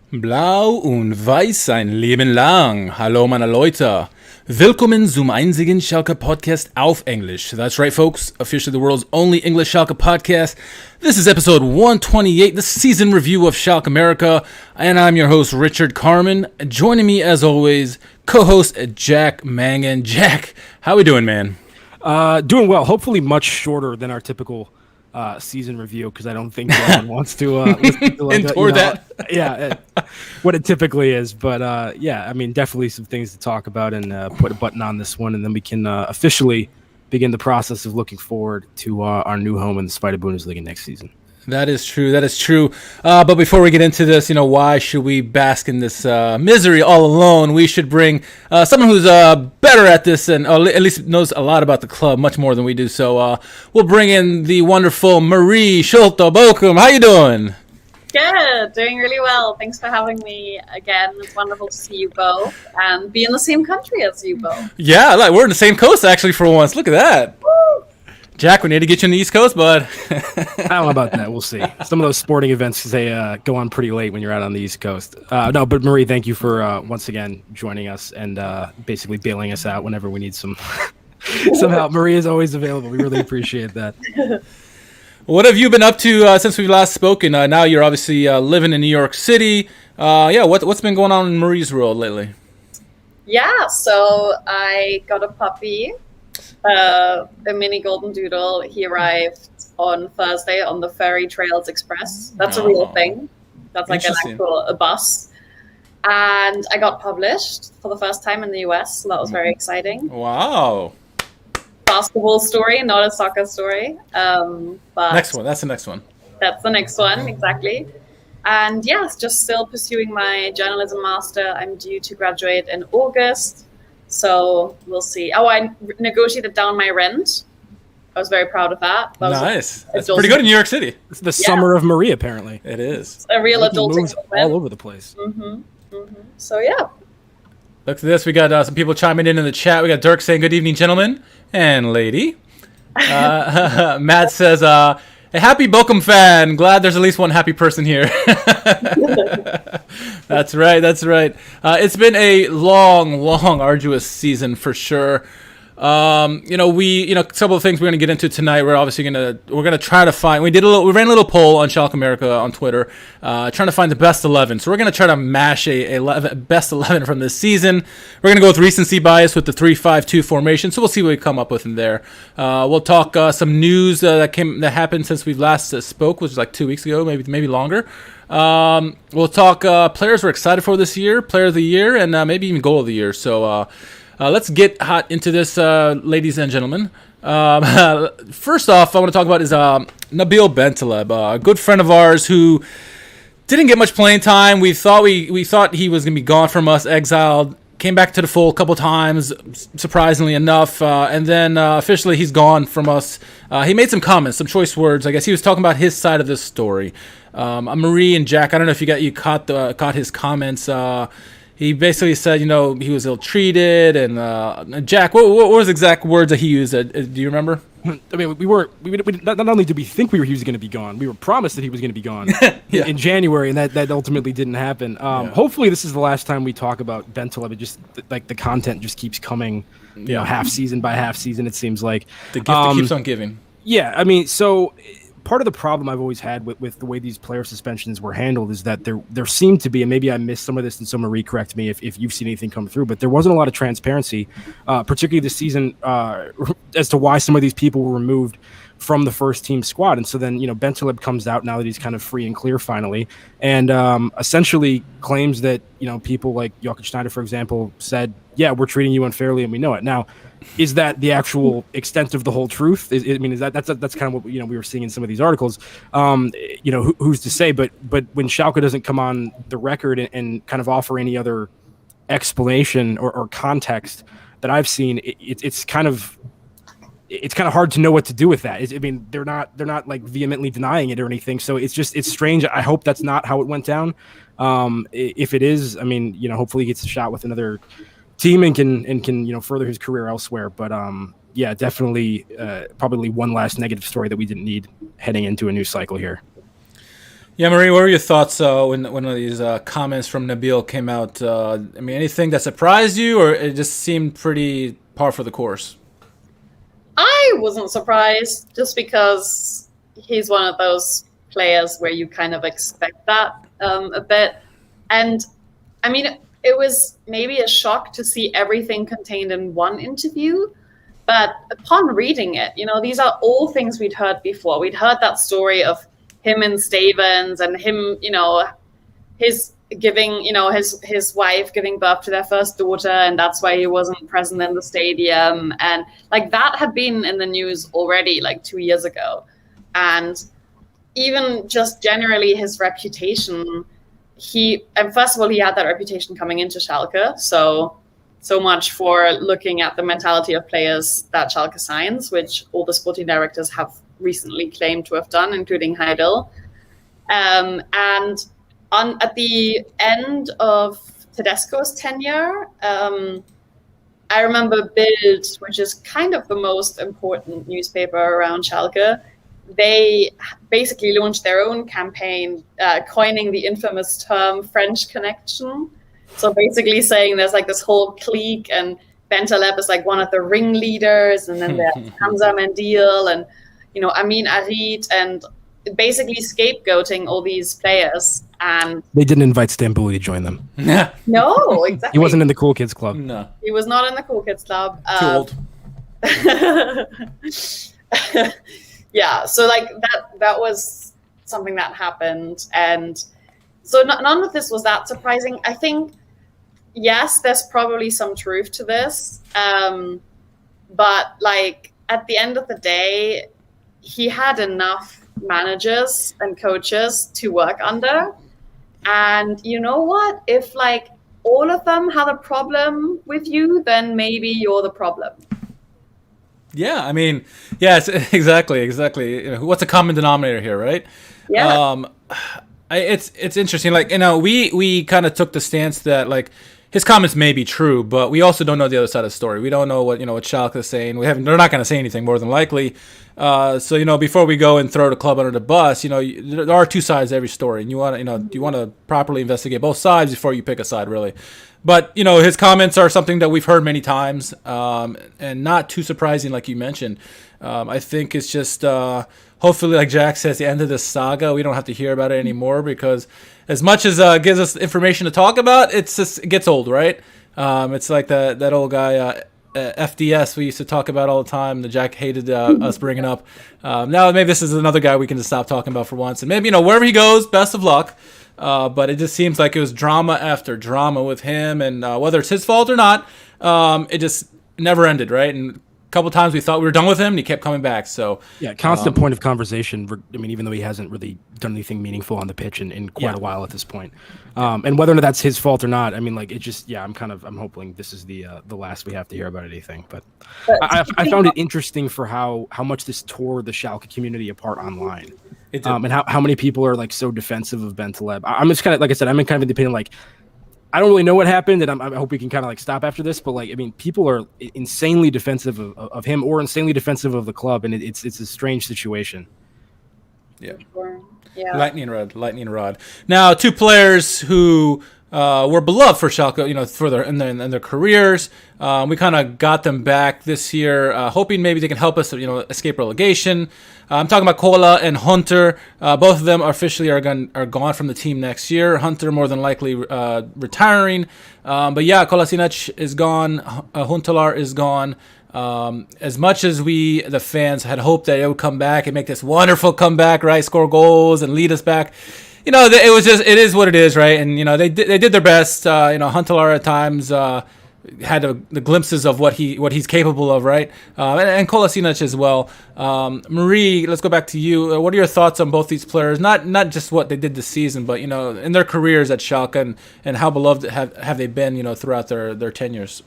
Blau und weiß ein Leben lang. Hallo meine Leute. Willkommen zum einzigen Schalke Podcast auf English. That's right, folks. Officially the world's only English Schalke podcast. This is episode 128, the season review of SchalkeMerica, and I'm your host, Richard Carmen. Joining me, as always, co-host Jack Mangan. Jack, how we doing, man? Doing well. Hopefully much shorter than our typical season review, because I don't think anyone wants to listen to like that. What it typically is. But I mean, definitely some things to talk about and put a button on this one, and then we can officially begin the process of looking forward to our new home in the Spider Bundesliga next season. That is true. But before we get into this, why should we bask in this misery all alone? We should bring someone who's better at this and at least knows a lot about the club, much more than we do. So we'll bring in the wonderful Marie Schulte Bochum. How you doing? Good, doing really well. Thanks for having me again. It's wonderful to see you both and be in the same country as you both. Yeah, we're in the same coast actually for once. Look at that. Woo! Jack, we need to get you on the East Coast, bud. I don't know about that. We'll see. Some of those sporting events, they go on pretty late when you're out on the East Coast. No, but Marie, thank you for once again joining us and basically bailing us out whenever we need some help. Marie is always available. We really appreciate that. What have you been up to since we've last spoken? Now you're obviously living in New York City. What's been going on in Marie's world lately? Yeah, so I got a puppy. A mini golden doodle. He arrived on Thursday on the Ferry Trails Express. That's a real thing. That's like a bus. And I got published for the first time in the US, so that was very exciting. Wow. Basketball story, not a soccer story. But next one. That's the next one. That's the next one, exactly. And yes, just still pursuing my journalism master. I'm due to graduate in August. So we'll see. Oh, I negotiated down my rent. I was very proud of that. Nice. That's pretty good in New York City. It's the summer of Marie, apparently. It is. It's a real adulting all over the place. So, yeah. Look at this. We got some people chiming in the chat. We got Dirk saying, good evening, gentlemen and lady. Matt says, a happy Bochum fan. Glad there's at least one happy person here. That's right. It's been a long, arduous season for sure. Several of things we're gonna get into tonight. We're obviously gonna try to find. We ran a little poll on SchalkeMerica on Twitter, trying to find the best 11. So we're gonna try to mash a best 11 from this season. We're gonna go with recency bias with the 3-5-2 formation. So we'll see what we come up with in there. We'll talk some news that happened since we last spoke, which was like 2 weeks ago, maybe longer. We'll talk players we're excited for this year, player of the year, and maybe even goal of the year. So. Let's get hot into this, ladies and gentlemen. First off, I want to talk about is Nabil Bentaleb, a good friend of ours who didn't get much playing time. We thought he was going to be gone from us, exiled, came back to the fold a couple times, surprisingly enough, and then officially he's gone from us. He made some comments, some choice words. I guess he was talking about his side of this story. Marie and Jack, I don't know if you caught his comments. He basically said, he was ill-treated, and Jack, what was the exact words that he used? Do you remember? I mean, not only did we think he was going to be gone, we were promised that he was going to be gone in January, and that ultimately didn't happen. Hopefully, this is the last time we talk about Bentaleb. It just like the content just keeps coming, half season by half season. It seems like the gift that keeps on giving. Yeah, I mean, so. Part of the problem I've always had with the way these player suspensions were handled is that there seemed to be, and maybe I missed some of this, and so Marie, correct me if you've seen anything come through, but there wasn't a lot of transparency, particularly this season, as to why some of these people were removed from the first team squad. And so then, Bentaleb comes out now that he's kind of free and clear finally, and essentially claims that, people like Jochen Schneider, for example, said, yeah, we're treating you unfairly and we know it. Now, is that the actual extent of the whole truth? That's kind of what we were seeing in some of these articles. Who's to say? But when Schalke doesn't come on the record and kind of offer any other explanation or context that I've seen, it's kind of hard to know what to do with that. They're not like vehemently denying it or anything. So it's strange. I hope that's not how it went down. If it is, hopefully he gets a shot with another team and can further his career elsewhere. But definitely probably one last negative story that we didn't need heading into a new cycle here. Yeah, Marie, what were your thoughts when one of these comments from Nabil came out? I mean, anything that surprised you, or it just seemed pretty par for the course? I wasn't surprised, just because he's one of those players where you kind of expect that a bit. And I mean, it was maybe a shock to see everything contained in one interview. But upon reading it, these are all things we'd heard before. We'd heard that story of him and Stevens, and him, his giving, his wife giving birth to their first daughter, and that's why he wasn't present in the stadium. And like that had been in the news already like 2 years ago. And even just generally his reputation, and first of all, he had that reputation coming into Schalke. So much for looking at the mentality of players that Schalke signs, which all the sporting directors have recently claimed to have done, including Heidel. And at the end of Tedesco's tenure, I remember Bild, which is kind of the most important newspaper around Schalke, they basically launched their own campaign, coining the infamous term French connection. So basically saying there's like this whole clique, and Bentaleb is like one of the ringleaders, and then there's Hamza Mendil and, Amin Arid, and basically scapegoating all these players. And they didn't invite Stambouli to join them. No, exactly. He wasn't in the Cool Kids Club. No. He was not in the Cool Kids Club. Too old. Yeah, so like that was something that happened. And so none of this was that surprising. I think, yes, there's probably some truth to this. But like at the end of the day, he had enough managers and coaches to work under. And you know what? If like all of them had a problem with you, then maybe you're the problem. Yeah, I mean, yes, exactly. What's a common denominator here, right? Yeah. It's interesting. Like, we kind of took the stance that like his comments may be true, but we also don't know the other side of the story. We don't know what Schalke is saying. They're not going to say anything more than likely. So before we go and throw the club under the bus, there are two sides to every story, and you want to properly investigate both sides before you pick a side, really. But his comments are something that we've heard many times, and not too surprising, like you mentioned. I think it's just hopefully, like Jack says, the end of this saga. We don't have to hear about it anymore, because as much as it gives us information to talk about, it gets old, right? It's like that old guy. FDS we used to talk about all the time that Jack hated us bringing up. Now maybe this is another guy we can just stop talking about for once, and maybe wherever he goes, best of luck. But it just seems like it was drama after drama with him, and whether it's his fault or not, it just never ended, right? And a couple times we thought we were done with him, and he kept coming back. So yeah, constant point of conversation. I mean, even though he hasn't really done anything meaningful on the pitch in quite a while at this point, and whether or not that's his fault or not, I mean, like it just I'm hoping this is the last we have to hear about anything. But I found it interesting for how much this tore the Schalke community apart online. And how many people are like so defensive of Bentaleb. I'm just kind of, like I said, I'm in kind of the opinion, like I don't really know what happened, and I hope we can kind of like stop after this. But like, I mean, people are insanely defensive of him, or insanely defensive of the club, and it's a strange situation. Yeah. Lightning rod. Now, two players who were beloved for Schalke, further in their careers. We kind of got them back this year, hoping maybe they can help us, escape relegation. I'm talking about Kola and Hunter. Both of them officially are gone from the team next year. Hunter more than likely retiring. But yeah, Kolasinac is gone. Huntelaar is gone. As much as we, the fans, had hoped that it would come back and make this wonderful comeback, right? Score goals and lead us back. It is what it is, right? And they did their best. Huntelaar at times had the glimpses of what he's capable of, right? And Kolasinac as well. Marie, let's go back to you. What are your thoughts on both these players? Not just what they did this season, but in their careers at Schalke, and how beloved have they been, throughout their tenures?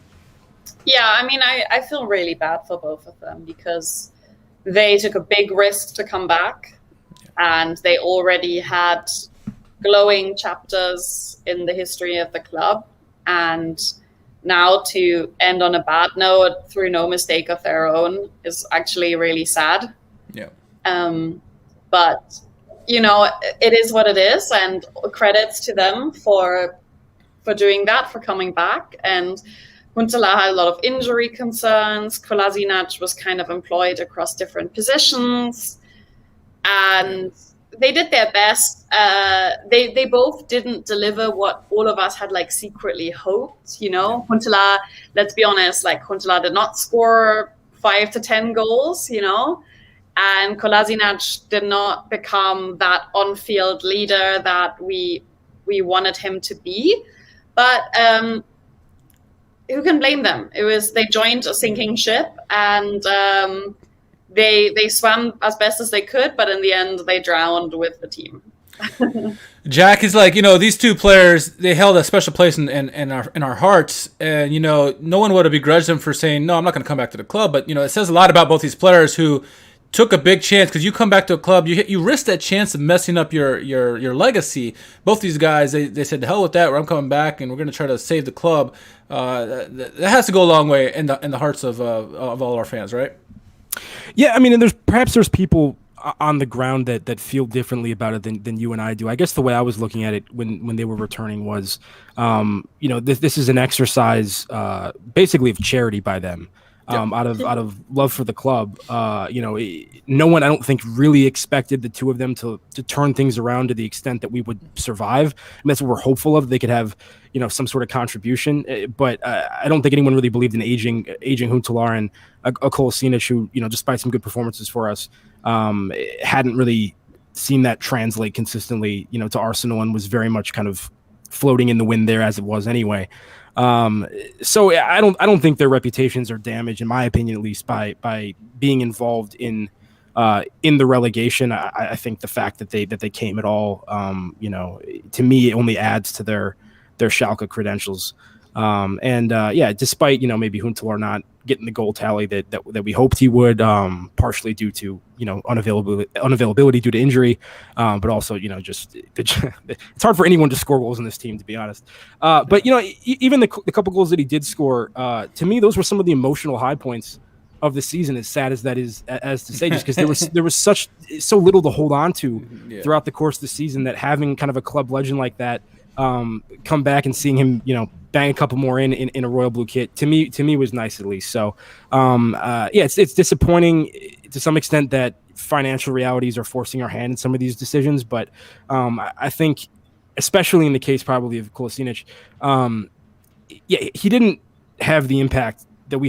Yeah, I mean, I feel really bad for both of them, because they took a big risk to come back, and they already had glowing chapters in the history of the club, and now to end on a bad note through no mistake of their own is actually really sad. Yeah. But it is what it is, and credits to them for doing that, for coming back. And Huntelaar had a lot of injury concerns. Kolasinac was kind of employed across different positions, and they did their best. They both didn't deliver what all of us had like secretly hoped. Huntelaar, let's be honest, like Huntelaar did not score 5 to 10 goals, and Kolasinac did not become that on-field leader that we wanted him to be. But who can blame them? They joined a sinking ship, and they swam as best as they could, but in the end, they drowned with the team. Jack is like, these two players, they held a special place in our hearts, and no one would have begrudged them for saying, no, I'm not going to come back to the club. But it says a lot about both these players who took a big chance, because you come back to a club, you risk that chance of messing up your legacy. Both these guys, they said, the hell with that, I'm coming back, and we're going to try to save the club. That has to go a long way in the hearts of all our fans, right? Yeah, I mean, and there's people on the ground that feel differently about it than you and I do. I guess the way I was looking at it when they were returning was, this is an exercise basically of charity by them. Out of love for the club. No one, I don't think, really expected the two of them to turn things around to the extent that we would survive. And that's what we're hopeful of. They could have, some sort of contribution. But I don't think anyone really believed in aging Huntelaar and a Kolasinac who, despite some good performances for us, hadn't really seen that translate consistently, to Arsenal, and was very much kind of floating in the wind there as it was anyway. So I don't think their reputations are damaged, in my opinion, at least, by being involved in the relegation. I think the fact that they came at all, to me, it only adds to their Schalke credentials. Despite maybe Huntelaar not getting the goal tally that we hoped he would, partially due to unavailability due to injury, but also just it's hard for anyone to score goals in this team, to be honest. But even the couple goals that he did score, to me, those were some of the emotional high points of the season. As sad as that is, as to say, just because there was so little to hold on to throughout the course of the season, that having kind of a club legend like that come back and seeing him bang a couple more in a royal blue kit, to me was nice, at least. So it's disappointing to some extent that financial realities are forcing our hand in some of these decisions, but I think, especially in the case probably of Kolasinac, he didn't have the impact that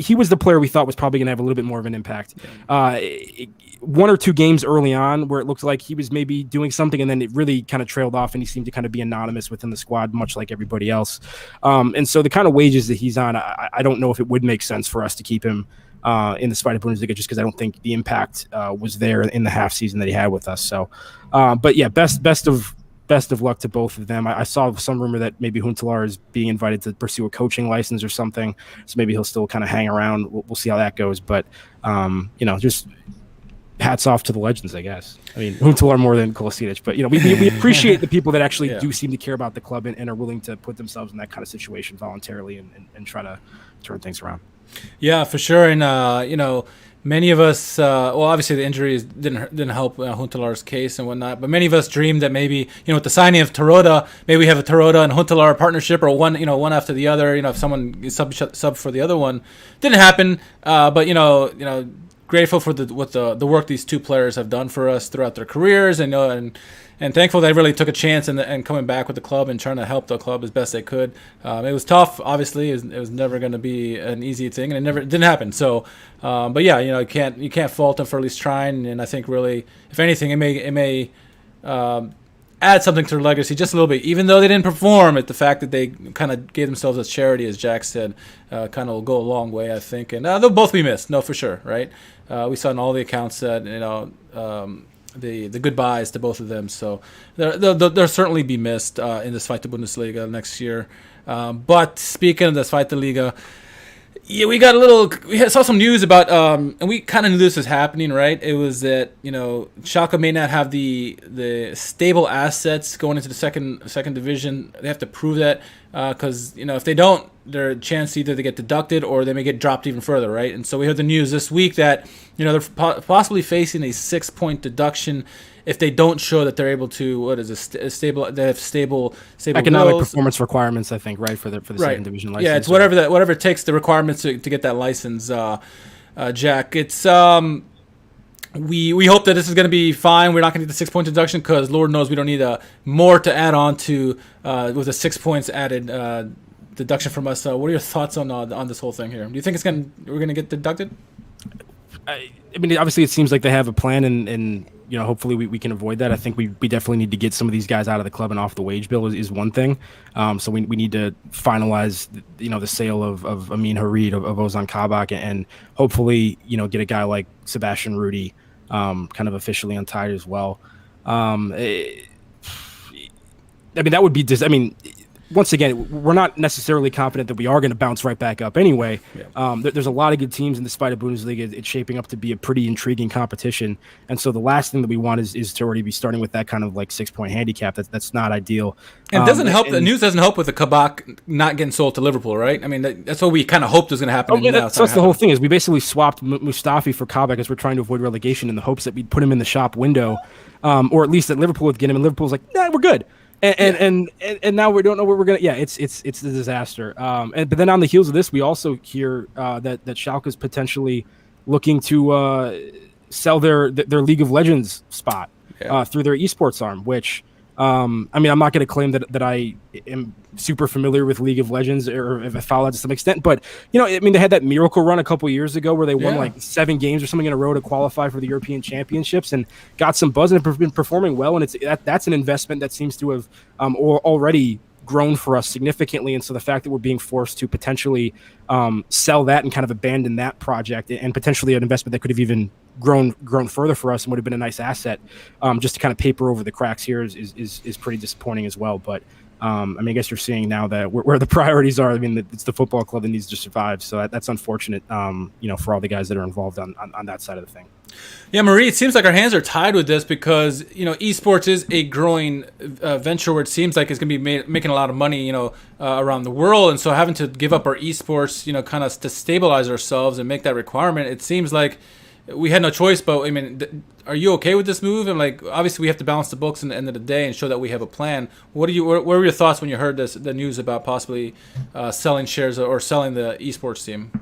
he was the player we thought was probably going to have a little bit more of an impact. One or two games early on where it looked like he was maybe doing something, and then it really kind of trailed off, and he seemed to kind of be anonymous within the squad, much like everybody else. And so the kind of wages that he's on, I don't know if it would make sense for us to keep him in the Zweite Bundesliga, just because I don't think the impact was there in the half season that he had with us. So, but yeah, best of luck to both of them. I saw some rumor that maybe Huntelaar is being invited to pursue a coaching license or something, so maybe he'll still kind of hang around. We'll see how that goes. But just hats off to the legends, I guess. I mean, Huntelaar more than Kolasinac, but we appreciate the people that actually do seem to care about the club and are willing to put themselves in that kind of situation voluntarily and try to turn things around. Yeah, for sure. And many of us, obviously the injuries didn't help Huntelaar's case and whatnot, but many of us dreamed that maybe, with the signing of Terodde, maybe we have a Terodde and Huntelaar partnership, or one after the other, if someone is sub for the other one. Didn't happen, but grateful for the work these two players have done for us throughout their careers, and thankful they really took a chance and coming back with the club and trying to help the club as best they could. It was tough, obviously. It was never going to be an easy thing, and it didn't happen. So, but yeah, you can't fault them for at least trying. And I think really, if anything, it may add something to their legacy just a little bit, even though they didn't perform. The fact that they kind of gave themselves as charity, as Jack said, kind of will go a long way, I think. And they'll both be missed, no, for sure, right? We saw in all the accounts that the goodbyes to both of them. So they'll certainly be missed in the Zweite Bundesliga next year. But speaking of the Zweite Liga, yeah, we saw some news about, and we kind of knew this was happening, right? It was that, Schalke may not have the stable assets going into the second division. They have to prove that. because if they don't, there's a chance either they get deducted or they may get dropped even further, right? And so we heard the news this week that they're possibly facing a 6-point deduction if they don't show that they're able to they have stable economic goals. Performance requirements, I think, right, for the second division license. Yeah, it's whatever it takes, the requirements to get that license. Jack, it's we hope that this is going to be fine. We're not going to get the 6-point deduction because Lord knows we don't need more to add on to with the 6 points added deduction from us. What are your thoughts on this whole thing here? Do you think we're going to get deducted? I mean, obviously, it seems like they have a plan, and hopefully we can avoid that. I think we definitely need to get some of these guys out of the club and off the wage bill is one thing. So we need to finalize, the sale of Amin Harid, of Ozan Kabak, and hopefully, get a guy like Sebastian Rudy kind of officially untied as well. That would be just, once again, we're not necessarily confident that we are going to bounce right back up anyway. Yeah. There's a lot of good teams in the Spider Bundesliga. It's shaping up to be a pretty intriguing competition. And so the last thing that we want is to already be starting with that kind of like 6-point handicap. That's not ideal. And doesn't help. The news doesn't help with the Kabak not getting sold to Liverpool, right? I mean, that's what we kind of hoped was going to happen. That's the whole thing is we basically swapped Mustafi for Kabak as we're trying to avoid relegation in the hopes that we'd put him in the shop window, or at least that Liverpool would get him. And Liverpool's like, nah, we're good. And now we don't know where we're gonna. Yeah, it's a disaster. But then on the heels of this, we also hear that Schalke is potentially looking to sell their League of Legends spot through their esports arm. Which I'm not going to claim that I am super familiar with League of Legends or if I follow it to some extent, but they had that miracle run a couple years ago where they won like 7 games or something in a row to qualify for the European Championships and got some buzz and have been performing well. And that's an investment that seems to have already grown for us significantly. And so the fact that we're being forced to potentially sell that and kind of abandon that project and potentially an investment that could have even grown further for us and would have been a nice asset, just to kind of paper over the cracks here is pretty disappointing as well. But I guess you're seeing now that where the priorities are. It's the football club that needs to survive. So that's unfortunate, for all the guys that are involved on that side of the thing. Yeah, Marie, it seems like our hands are tied with this because, esports is a growing venture where it seems like it's going to be making a lot of money, around the world. And so having to give up our esports, kind of to stabilize ourselves and make that requirement, it seems like we had no choice. But, are you okay with this move? And, obviously we have to balance the books in the end of the day and show that we have a plan. What were your thoughts when you heard the news about possibly selling shares or selling the esports team?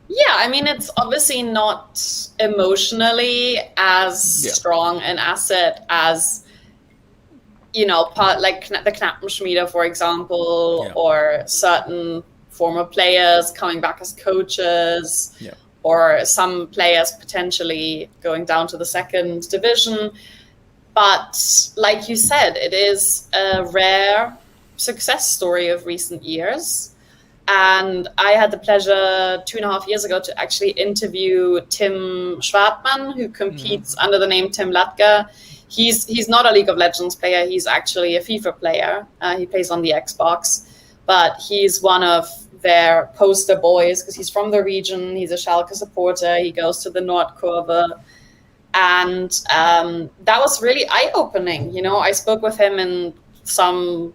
Yeah, it's obviously not emotionally as strong an asset as, part like the Knappenschmiede, for example, or certain former players coming back as coaches, or some players potentially going down to the second division. But like you said, it is a rare success story of recent years. And I had the pleasure 2.5 years ago to actually interview Tim Schwartman, who competes under the name Tim Latka. He's not a League of Legends player. He's actually a FIFA player. He plays on the Xbox, but he's one of their poster boys because he's from the region. He's a Schalke supporter. He goes to the Nordkurve. And that was really eye-opening. I spoke with him in some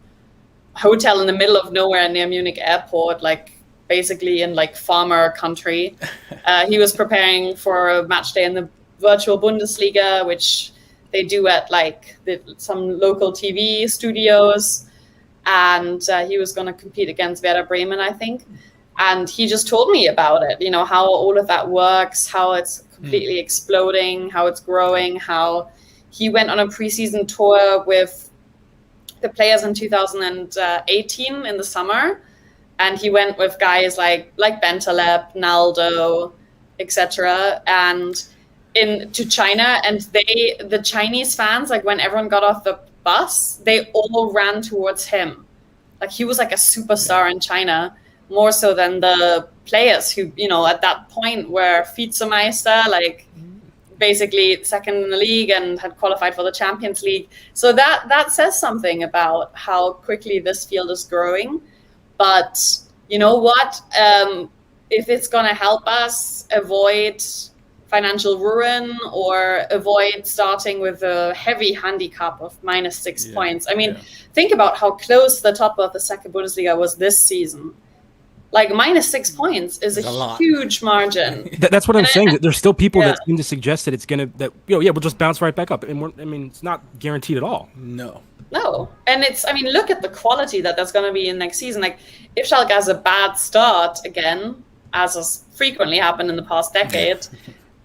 hotel in the middle of nowhere near Munich airport, basically in farmer country. He was preparing for a match day in the virtual Bundesliga, which they do at some local TV studios. And he was going to compete against Werder Bremen, I think. And he just told me about it, how all of that works, how it's completely exploding, how it's growing, how he went on a preseason tour with the players in 2018 in the summer, and he went with guys like Bentaleb, Naldo, etc. and to China, and the Chinese fans, when everyone got off the bus, they all ran towards him. He was like a superstar in China, more so than the players who, at that point were Vizemeister, basically second in the league and had qualified for the Champions League. So that says something about how quickly this field is growing. But you know what? If it's going to help us avoid financial ruin or avoid starting with a heavy handicap of -6 points. I mean, think about how close the top of the second Bundesliga was this season. Like -6 points is a huge margin. That's what I'm saying. That there's still people that seem to suggest that it's gonna we'll just bounce right back up. And it's not guaranteed at all. No, and look at the quality that's going to be in next season. Like, if Schalke has a bad start again, as has frequently happened in the past decade,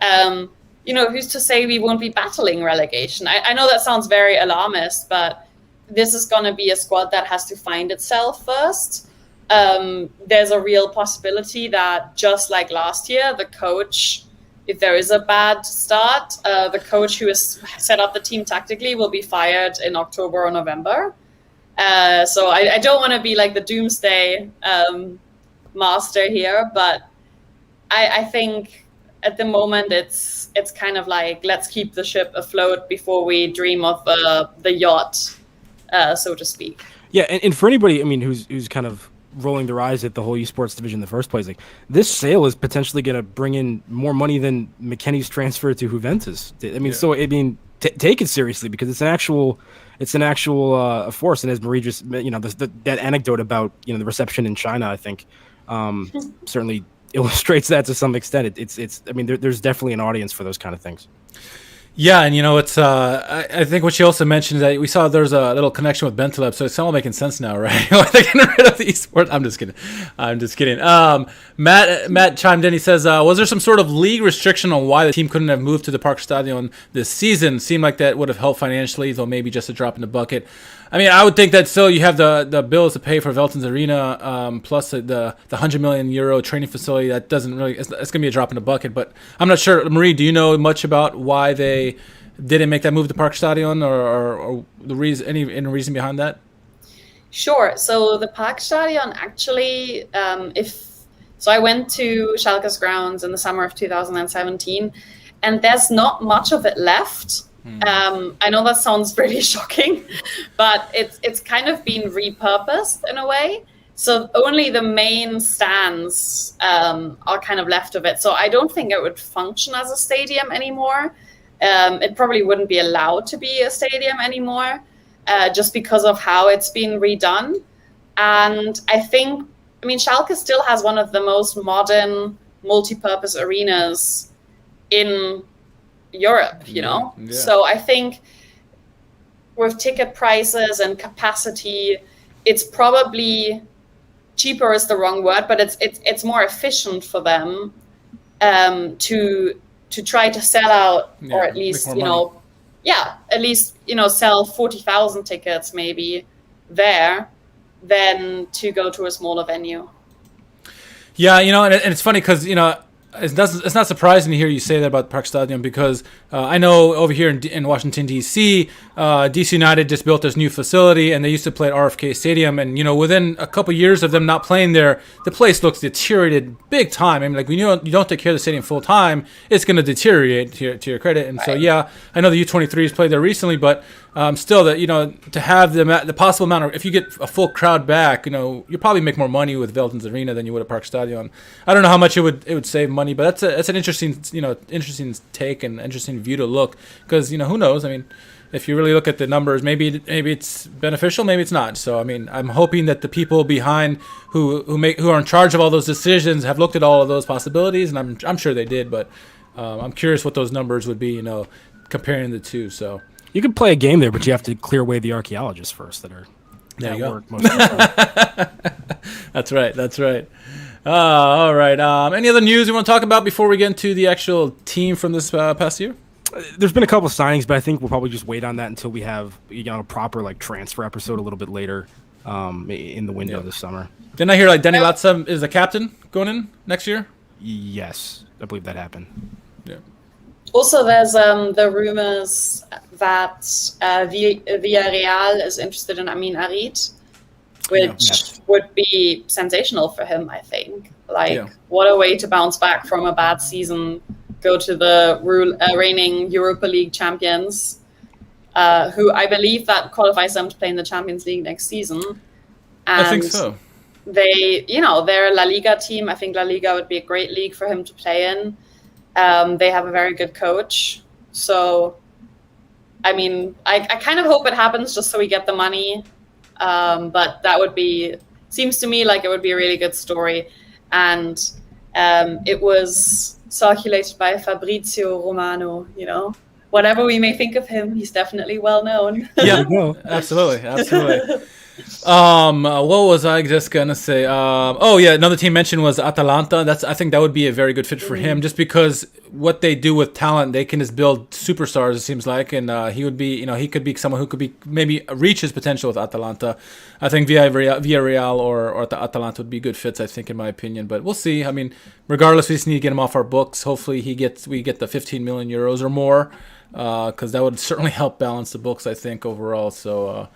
who's to say we won't be battling relegation? I know that sounds very alarmist, but this is going to be a squad that has to find itself first. There's a real possibility that, just like last year, the coach, if there is a bad start, the coach who has set up the team tactically will be fired in October or November. So I don't want to be like the doomsday master here, but I think at the moment it's kind of like, let's keep the ship afloat before we dream of the yacht, so to speak. Yeah, and for anybody, who's kind of rolling their eyes at the whole esports division in the first place, like, this sale is potentially going to bring in more money than McKennie's transfer to Juventus. Take it seriously, because it's an actual force. And as Marie just, that anecdote about the reception in China, I think, certainly illustrates that to some extent. There's definitely an audience for those kind of things. Yeah, and it's I think what she also mentioned is that we saw there's a little connection with Bentaleb, so it's all making sense now, right? They're getting rid of the esports. I'm just kidding. Matt chimed in. He says, was there some sort of league restriction on why the team couldn't have moved to the Parkstadion this season? Seemed like that would have helped financially, though maybe just a drop in the bucket. I would think that still you have the bills to pay for Veltins Arena, plus the 100 million euro training facility. That doesn't really, it's going to be a drop in the bucket. But I'm not sure. Marie, do you know much about why they didn't make that move to Parkstadion, or the reason, any reason behind that? Sure. So the Parkstadion actually, I went to Schalke's grounds in the summer of 2017, and there's not much of it left. I know that sounds really shocking, but it's kind of been repurposed in a way. So only the main stands are kind of left of it. So I don't think it would function as a stadium anymore. It probably wouldn't be allowed to be a stadium anymore, just because of how it's been redone. And I think, Schalke still has one of the most modern multi-purpose arenas in Europe, Yeah. So I think with ticket prices and capacity, it's probably cheaper is the wrong word, but it's more efficient for them to try to sell out, or at least sell 40,000 tickets maybe there, than to go to a smaller venue. Yeah, and it's funny because it's not surprising to hear you say that about Parkstadion, because I know over here in Washington, D.C., DC United just built this new facility, and they used to play at RFK Stadium. And, within a couple years of them not playing there, the place looks deteriorated big time. When you don't take care of the stadium full time, it's going to deteriorate to your credit. And so, I know the U23s played there recently, but still, to have the possible amount of, if you get a full crowd back, you probably make more money with Veltins Arena than you would at Parkstadion. I don't know how much it would save money, but that's an interesting take and interesting view to look, because who knows? If you really look at the numbers, maybe it's beneficial, maybe it's not. So I'm hoping that the people behind who are in charge of all those decisions have looked at all of those possibilities, and I'm sure they did. But I'm curious what those numbers would be, comparing the two. So you can play a game there, but you have to clear away the archaeologists first that are there. You go. Work most of the time. That's right. All right. Any other news you want to talk about before we get into the actual team from this past year? There's been a couple of signings, but I think we'll probably just wait on that until we have a proper transfer episode a little bit later in the window this summer. Didn't I hear Denny Latza is the captain going in next year? Yes, I believe that happened. Yeah. Also, there's the rumors that Villarreal is interested in Amin Arid, which would be sensational for him, I think. What a way to bounce back from a bad season, go to the reigning Europa League champions, who I believe that qualifies them to play in the Champions League next season. And I think so. They're a La Liga team. I think La Liga would be a great league for him to play in. They have a very good coach. So, I mean, I kind of hope it happens just so we get the money. But that seems to me like it would be a really good story. And it was circulated by Fabrizio Romano, Whatever we may think of him, he's definitely well known. Yeah, absolutely. What was I just gonna say? Another team mentioned was Atalanta. I think that would be a very good fit for him, just because what they do with talent, they can just build superstars. It seems like, and he would be, he could be someone who could be maybe reach his potential with Atalanta. I think Villarreal or Atalanta would be good fits, I think, in my opinion. But we'll see. I mean, regardless, we just need to get him off our books. Hopefully, we get the 15 million euros or more, because that would certainly help balance the books, I think, overall. So.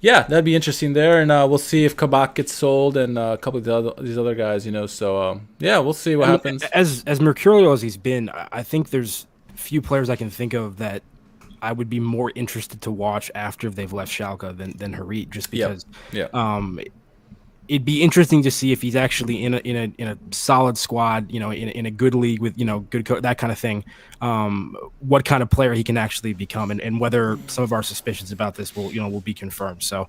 Yeah, that'd be interesting there, and we'll see if Kabak gets sold and a couple of these other guys, So we'll see what happens. As mercurial as he's been, I think there's few players I can think of that I would be more interested to watch after they've left Schalke than Harit, just because. It'd be interesting to see if he's actually in a solid squad, in a good league with good that kind of thing. What kind of player he can actually become, and whether some of our suspicions about this will be confirmed. So,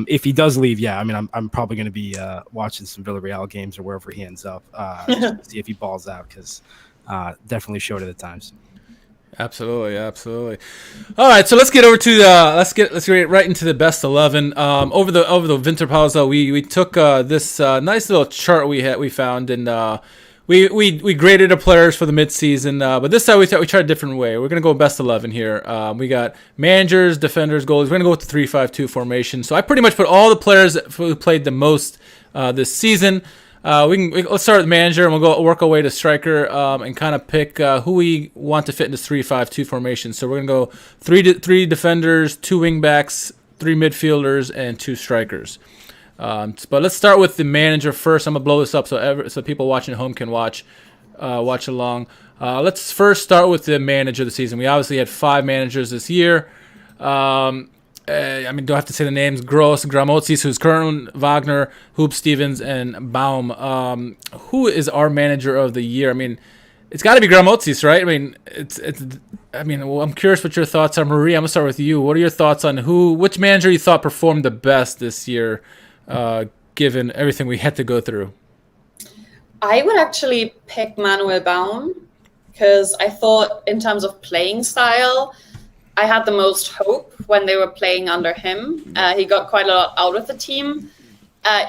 if he does leave, I'm probably going to be watching some Villarreal games or wherever he ends up, just to see if he balls out, because definitely showed at the times. Absolutely. All right, so let's get over to let's get right into the best 11. Over the winter pause, we took this nice little chart we found, and we graded the players for the midseason. But this time we tried a different way. We're gonna go best 11 here. We got managers, defenders, goalies. We're gonna go with the 3-5-2 formation. So I pretty much put all the players who played the most this season. Let's start with manager, and we'll go work our way to striker, and kind of pick who we want to fit in this 3-5-2 formation. So we're gonna go three defenders, 2 wingbacks, 3 midfielders, and 2 strikers. But let's start with the manager first. I'm gonna blow this up so people watching at home can watch along. Let's first start with the manager of the season. We obviously had 5 managers this year. Don't have to say the names: Gross, Gramozis, who's current, Wagner, Hoop, Stevens, and Baum. Who is our manager of the year? I mean, it's got to be Gramozis, right? I'm curious what your thoughts are. Marie, I'm gonna start with you. What are your thoughts on which manager you thought performed the best this year, given everything we had to go through? I would actually pick Manuel Baum, because I thought, in terms of playing style, I had the most hope when they were playing under him. He got quite a lot out of the team.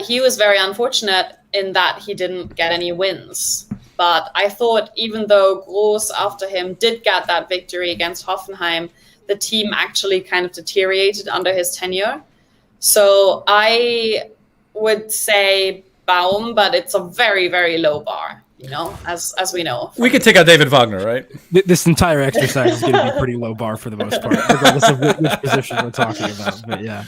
He was very unfortunate in that he didn't get any wins. But I thought, even though Groß after him did get that victory against Hoffenheim, the team actually kind of deteriorated under his tenure. So I would say Baum, but it's a very, very low bar. As we know. We could take out David Wagner, right? This entire exercise is going to be pretty low bar for the most part, regardless of which position we're talking about. But yeah.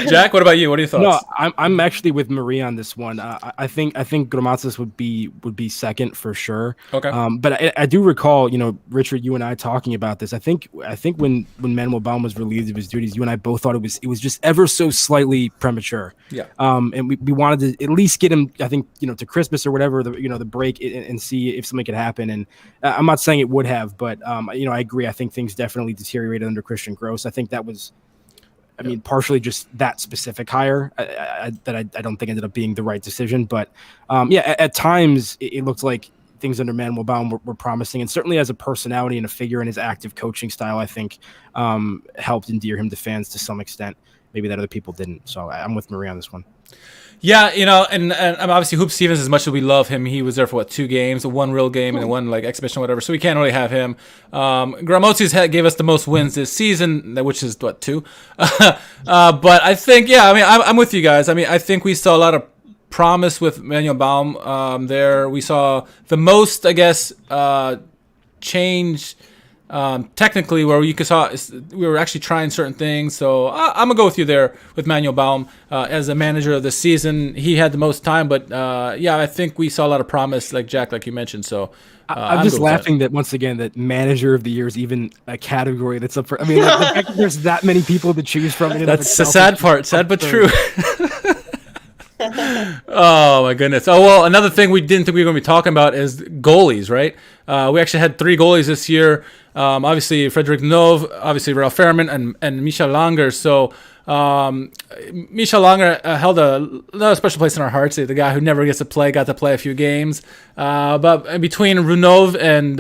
Jack, what about you? What are your thoughts? No, I'm actually with Marie on this one. I think Gramozis would be second for sure. Okay. But I do recall, Richard, you and I talking about this. I think when Manuel Baum was relieved of his duties, you and I both thought it was just ever so slightly premature. Yeah. And we wanted to at least get him, I think, to Christmas or whatever, the break, and see if something could happen. And I'm not saying it would have, but I agree. I think things definitely deteriorated under Christian Groß. I think that was, partially just that specific hire I don't think ended up being the right decision. But at times it looked like things under Manuel Baum were promising, and certainly as a personality and a figure, and his active coaching style, I think, helped endear him to fans to some extent, maybe that other people didn't. So I'm with Marie on this one. Yeah, and obviously Hoop Stevens, as much as we love him, he was there for 2 games, 1 real game and 1 exhibition, whatever. So we can't really have him. Gramozis gave us the most wins this season, which is 2. But I think, I'm with you guys. I think we saw a lot of promise with Manuel Baum there. We saw the most, I guess, change. Technically, where you saw we were actually trying certain things. So I'm gonna go with you there with Manuel Baum as a manager of the season. He had the most time, but I think we saw a lot of promise, like Jack, like you mentioned. So I'm just laughing that once again that manager of the year is even a category that's up for. The fact that there's that many people to choose from. That's the sad part. Sad but true. Oh my goodness. Oh well, another thing we didn't think we were going to be talking about is goalies, right? We actually had 3 goalies this year. Obviously, Frederick Nov, obviously, Ralph Fairman, and Michel Langer. So, Michel Langer held another special place in our hearts. The guy who never gets to play got to play a few games. But between Runov and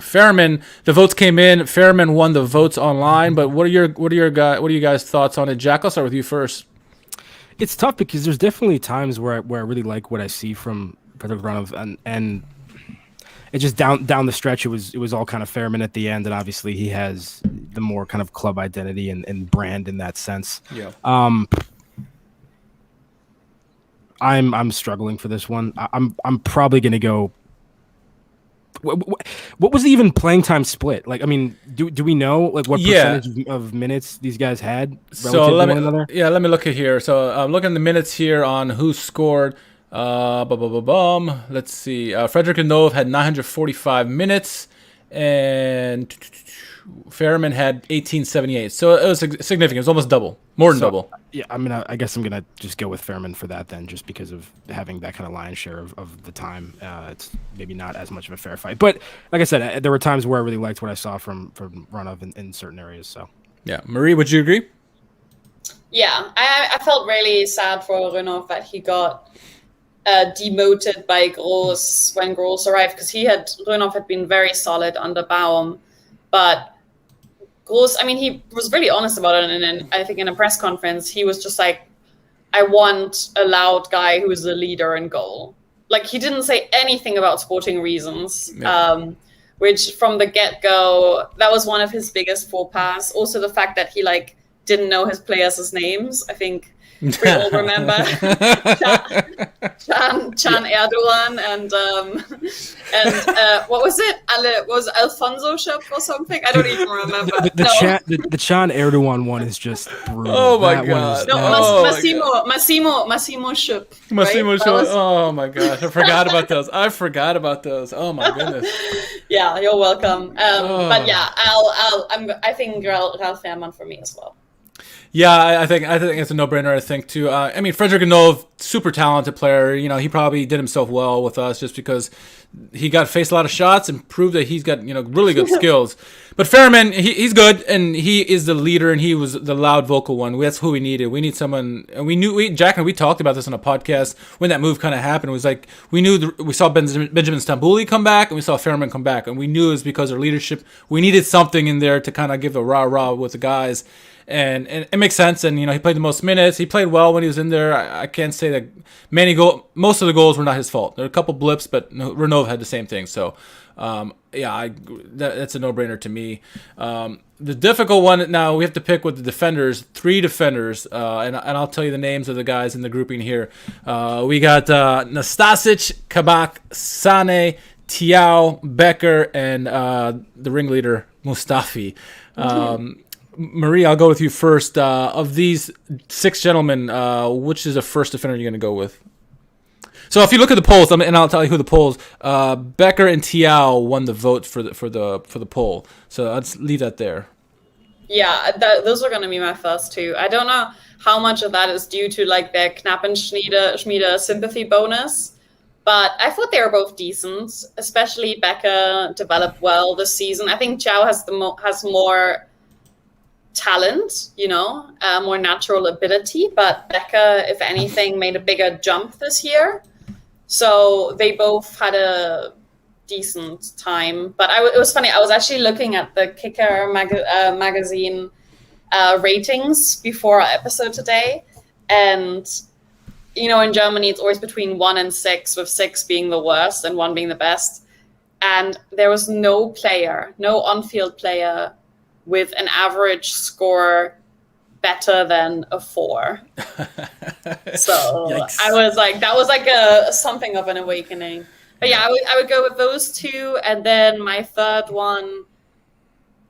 Fairman, the votes came in. Fairman won the votes online. But what are you guys' thoughts on it? Jack, I'll start with you first. It's tough because there's definitely times where I really like what I see from Frederick Runov, and it just down the stretch it was all kind of Fairman at the end, and obviously he has the more kind of club identity and brand in that sense. Yeah. I'm struggling for this one. I'm probably gonna go. What was the even playing time split? Like, I mean, do we know like what percentage of minutes these guys had relative to one another? Yeah, let me look at here. So I'm looking at the minutes here on who scored. Let's see. Frederick Nov had 945 minutes, and Fairman had 1878. So it was significant. It was almost double, more than double. Yeah, I guess I'm gonna just go with Fairman for that then, just because of having that kind of lion's share of the time. It's maybe not as much of a fair fight, but like I said, there were times where I really liked what I saw from Runov in certain areas. So yeah, Marie, would you agree? Yeah, I felt really sad for Runov that he got demoted by Groß when Groß arrived, because Runov had been very solid under Baum, but Groß, I mean, he was really honest about it, and I think in a press conference, he was just like, I want a loud guy who is a leader in goal. Like, he didn't say anything about sporting reasons, which from the get-go, that was one of his biggest faux pas. Also, the fact that he, like, didn't know his players' names, I think we all remember. Can Erdogan and what was it? Was Alfonso Shep or something? I don't even remember. The Can Erdogan one is just brutal. Oh my god! Massimo Shep. Massimo Shep. Oh my gosh! I forgot about those. Oh my goodness. Yeah, you're welcome. But yeah, I think Ralph Fairman for me as well. Yeah, I think it's a no-brainer. I think too. I mean, Frederick Nov, super talented player. You know, he probably did himself well with us just because he faced a lot of shots and proved that he's got really good skills. But Fairman, he's good, and he is the leader, and he was the loud vocal one. That's who we needed. We need someone, and Jack and we talked about this on a podcast when that move kind of happened. It was like we saw Benjamin Stambouli come back, and we saw Fairman come back, and we knew it was because of leadership. We needed something in there to kind of give a rah-rah with the guys. And it makes sense, and he played the most minutes. He played well when he was in there. I can't say that most of the goals were not his fault. There were a couple blips, but Renov had the same thing. So, that's a no-brainer to me. The difficult one now, we have to pick with the defenders, 3 defenders, and I'll tell you the names of the guys in the grouping here. We got Nastasic, Kabak, Sane, Tiao, Becker, and the ringleader Mustafi. Marie, I'll go with you first. Of these 6 gentlemen, which is the first defender you're going to go with? So if you look at the polls, and I'll tell you who the polls. Becker and Tiao won the vote for the poll. So let's leave that there. Yeah, those are going to be my first 2. I don't know how much of that is due to like their Knappenschmiede sympathy bonus, but I thought they were both decent. Especially Becker developed well this season. I think Tiao has more talent, more natural ability, but Becker, if anything, made a bigger jump this year. So they both had a decent time. But it was funny, I was actually looking at the Kicker magazine ratings before our episode today, and in Germany it's always between 1 and 6, with 6 being the worst and 1 being the best. And there was no on-field player with an average score better than a 4. So yikes. I was like, that was like something of an awakening. But yeah, I would go with those 2. And then my third one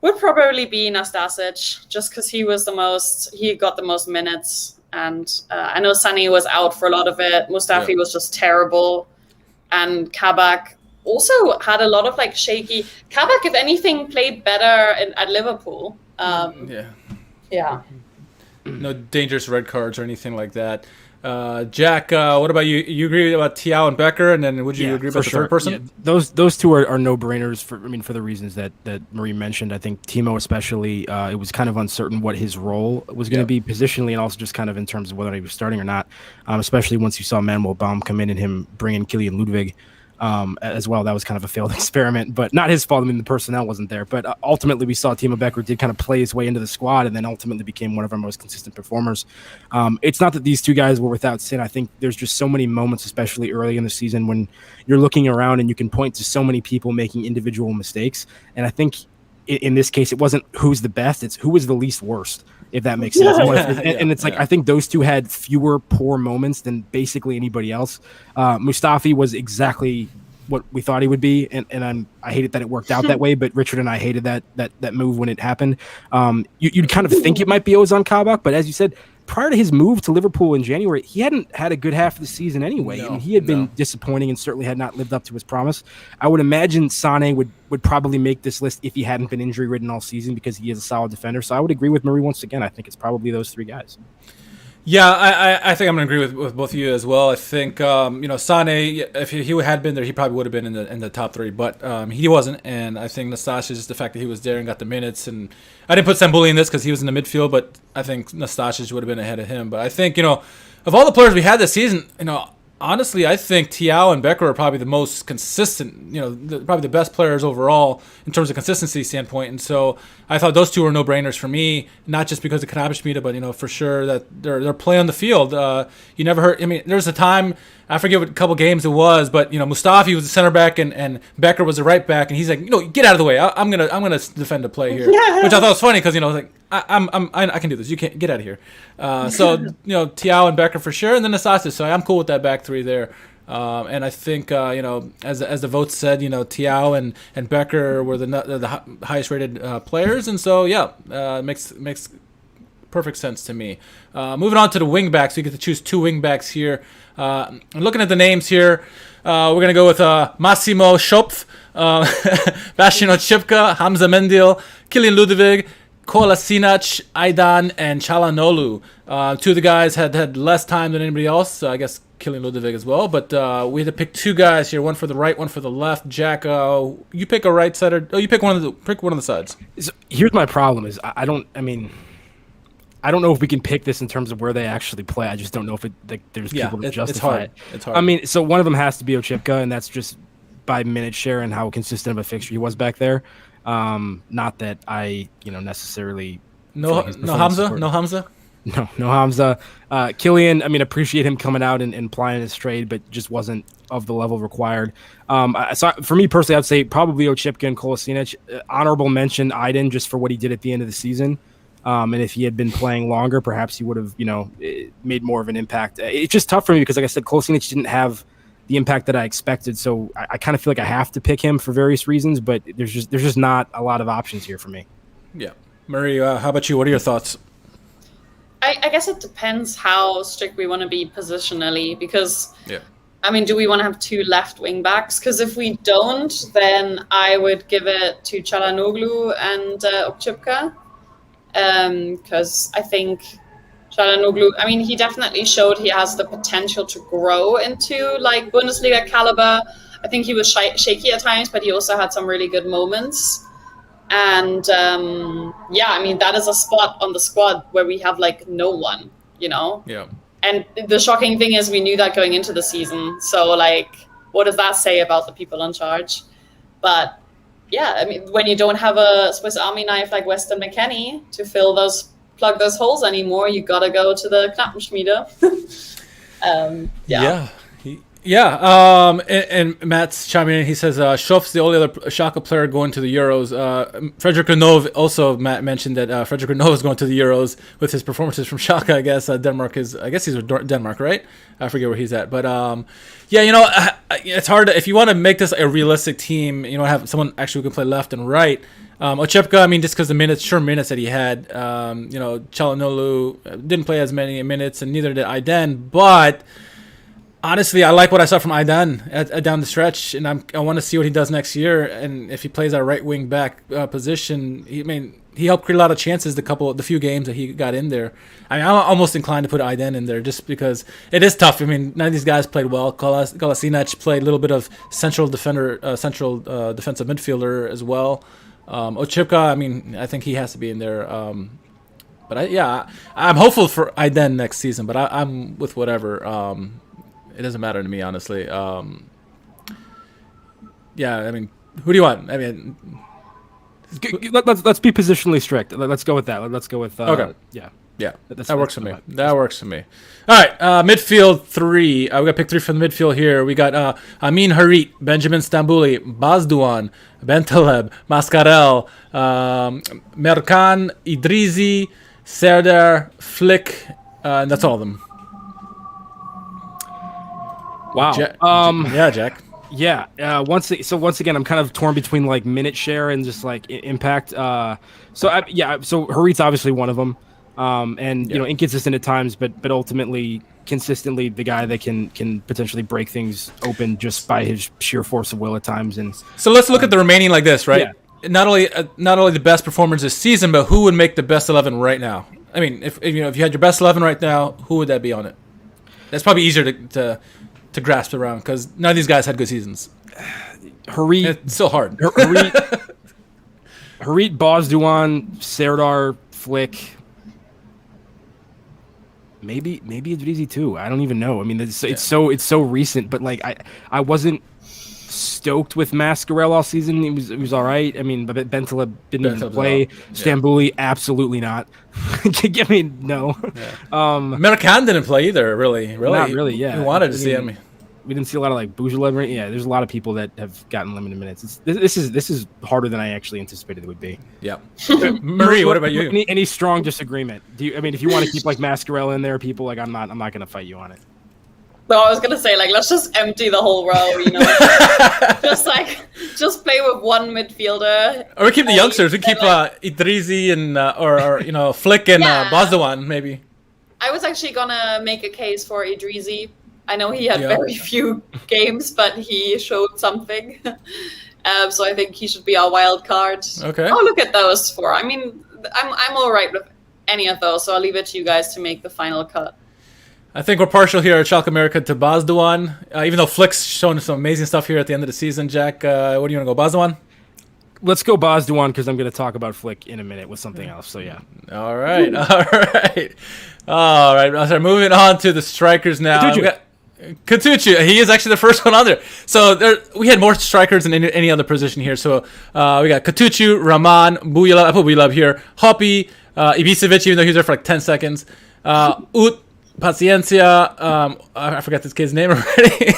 would probably be Nastasic, just because he got the most minutes. And I know Sani was out for a lot of it. Mustafi was just terrible. And Kabak also had a lot of like shaky. Kabak, if anything, played better at Liverpool. Yeah. No dangerous red cards or anything like that. Jack, what about you? You agree about Tiao and Becker, and then would you agree about the third person? Yeah, those two are no brainers for the reasons that Marie mentioned. I think Timo especially, it was kind of uncertain what his role was going to be positionally, and also just kind of in terms of whether he was starting or not. Especially once you saw Manuel Baum come in and him bring in Kylian Ludwig. As well, that was kind of a failed experiment, but not his fault. I mean, the personnel wasn't there, but ultimately we saw Timo Becker did kind of play his way into the squad, and then ultimately became one of our most consistent performers. It's not that these two guys were without sin. I think there's just so many moments, especially early in the season, when you're looking around and you can point to so many people making individual mistakes. And I think in this case, it wasn't who's the best; it's who was the least worst. If that makes sense. And it's like, I think those two had fewer poor moments than basically anybody else. Mustafi was exactly what we thought he would be. And I hated that it worked out that way, but Richard and I hated that move when it happened. You'd kind of think it might be Ozan Kabak, but as you said, prior to his move to Liverpool in January, he hadn't had a good half of the season anyway. I mean, he had been disappointing and certainly had not lived up to his promise. I would imagine Sane would probably make this list if he hadn't been injury-ridden all season, because he is a solid defender. So I would agree with Marie once again. I think it's probably those three guys. Yeah, I think I'm going to agree with both of you as well. I think, Sane, if he had been there, he probably would have been in the top three, but he wasn't. And I think Nastasic, just the fact that he was there and got the minutes. And I didn't put Sambuli in this because he was in the midfield, but I think Nastasic would have been ahead of him. But I think, of all the players we had this season, honestly, I think Tiao and Becker are probably the most consistent, probably the best players overall in terms of consistency standpoint. And so I thought those two were no-brainers for me, not just because of Knabenschmiede, but, for sure that their play on the field. You never heard, there's a time, I forget what couple games it was, but, Mustafi was the center back and Becker was the right back. And he's like, get out of the way. I'm going to defend the play here, which I thought was funny because, I can do this. You can't get out of here. Tiao and Becker for sure, and then Nastasic. So I'm cool with that back three there. And I think as the votes said, Tiao and Becker were the highest rated players, and so makes perfect sense to me. Moving on to the wing backs, we get to choose two wing backs here. Looking at the names here, we're gonna go with Massimo Schopf, Bastian Oczipka, Hamza Mendil, Kylian Ludwig, Kolasinac, Aidan, and Çalhanoğlu. Two of the guys had less time than anybody else, so I guess Kylian Ludwig as well. But we had to pick two guys here, one for the right, one for the left. Jack, you pick a right side, or you pick one of the sides. So here's my problem: is I don't know if we can pick this in terms of where they actually play. I just don't know if there's people that justify it. It's hard. So one of them has to be Oczipka, and that's just by minute share and how consistent of a fixture he was back there. Not that I, necessarily. No Hamza. No Hamza. Kylian, appreciate him coming out and plying his trade, but just wasn't of the level required. So for me personally, I'd say probably Oczipka and Kolasinac. Honorable mention Aiden, just for what he did at the end of the season. And if he had been playing longer, perhaps he would have, made more of an impact. It's just tough for me because, like I said, Kolasinac didn't have the impact that I expected. So I kind of feel like I have to pick him for various reasons, but there's just not a lot of options here for me. Yeah. Marie, how about you? What are your thoughts? I guess it depends how strict we want to be positionally, because do we want to have two left wing backs? Because if we don't, then I would give it to Çalhanoğlu and Oczipka. Because I think Çalhanoğlu, he definitely showed he has the potential to grow into like Bundesliga caliber. I think he was shaky at times, but he also had some really good moments. And that is a spot on the squad where we have like no one, Yeah. And the shocking thing is we knew that going into the season. So like, what does that say about the people in charge? But yeah, when you don't have a Swiss Army knife like Weston McKennie to plug those holes anymore, you gotta go to the Knappenschmiede. And Matt's chiming in. He says Schopf's the only other Schalke player going to the Euros. Frederick Renov also, Matt mentioned that Frederick Renov is going to the Euros with his performances from Schalke. I guess he's with Denmark, right? I forget where he's at, but it's hard if you want to make this a realistic team. Have someone actually who can play left and right. Oczipka, just because the minutes that he had. Çalhanoğlu didn't play as many minutes, and neither did Aiden, but. Honestly, I like what I saw from Aidan down the stretch, and I want to see what he does next year. And if he plays our right wing back position, he helped create a lot of chances the few games that he got in there. I mean, I'm almost inclined to put Aiden in there just because it is tough. I mean, none of these guys played well. Kolasinac played a little bit of central defensive midfielder as well. Ochipka, I mean, I think he has to be in there. But I'm hopeful for Aiden next season, but I'm with whatever. It doesn't matter to me, honestly. I mean, who do you want? I mean, let's be positionally strict. Let's go with that. Let's go with okay. Yeah, that works for me. That works for me. All right, midfield 3. We got pick 3 from the midfield here. We got Amin Harit, Benjamin Stambouli, Bazduan, Bentaleb, Mascarel, Merkan, Idrizi, Serdar, Flick, and that's all of them. Wow. Jack. Yeah. Once again, I'm kind of torn between like minute share and just like impact. So Harit's obviously one of them. You know, inconsistent at times, but ultimately consistently the guy that can potentially break things open just by his sheer force of will at times. And so let's look at the remaining like this, right? Yeah. Not only the best performers this season, but who would make the best 11 right now? I mean, if you had your best 11 right now, who would that be on it? That's probably easier to grasp around because none of these guys had good seasons. Harit, it's so hard. Harit, Bazduan, Serdar, Flick. Maybe Idrizi too. I don't even know. I mean, it's so recent, but like I wasn't stoked with Mascarel all season. He was all right. I mean, but Bentaleb didn't even play. Stambouli, absolutely not. I mean, no. Yeah. Merkan didn't play either. Really, not really. Yeah, we wanted to see him. We didn't see a lot of like Boujalev. Yeah, there's a lot of people that have gotten limited minutes. This is harder than I actually anticipated it would be. Yeah. Marie, what about you? Any strong disagreement? If you want to keep like Mascarel in there, people like I'm not going to fight you on it. No, I was gonna say like let's just empty the whole row, you know, just play with one midfielder. Or we keep the youngsters. We keep Idrizi and or Flick and Bazduan maybe. I was actually gonna make a case for Idrizi. I know he had very few games, but he showed something. So I think he should be our wild card. Okay. Oh, look at those 4. I mean, I'm all right with any of those, so I'll leave it to you guys to make the final cut. I think we're partial here at SchalkeMerica to Bazduan, even though Flick's shown some amazing stuff here at the end of the season. Jack, what do you want to go, Bazduan? Let's go Bazduan because I'm going to talk about Flick in a minute with something else. So yeah. All right. So moving on to the strikers now. Katuchu, he is actually the first one on there. So we had more strikers than any other position here. So we got Katuchu, Rahman, Buyalab. I put Buyalab here. Hoppy, Ibisevic, even though he was there for like 10 seconds. Ut, Paciencia. I forgot this kid's name already.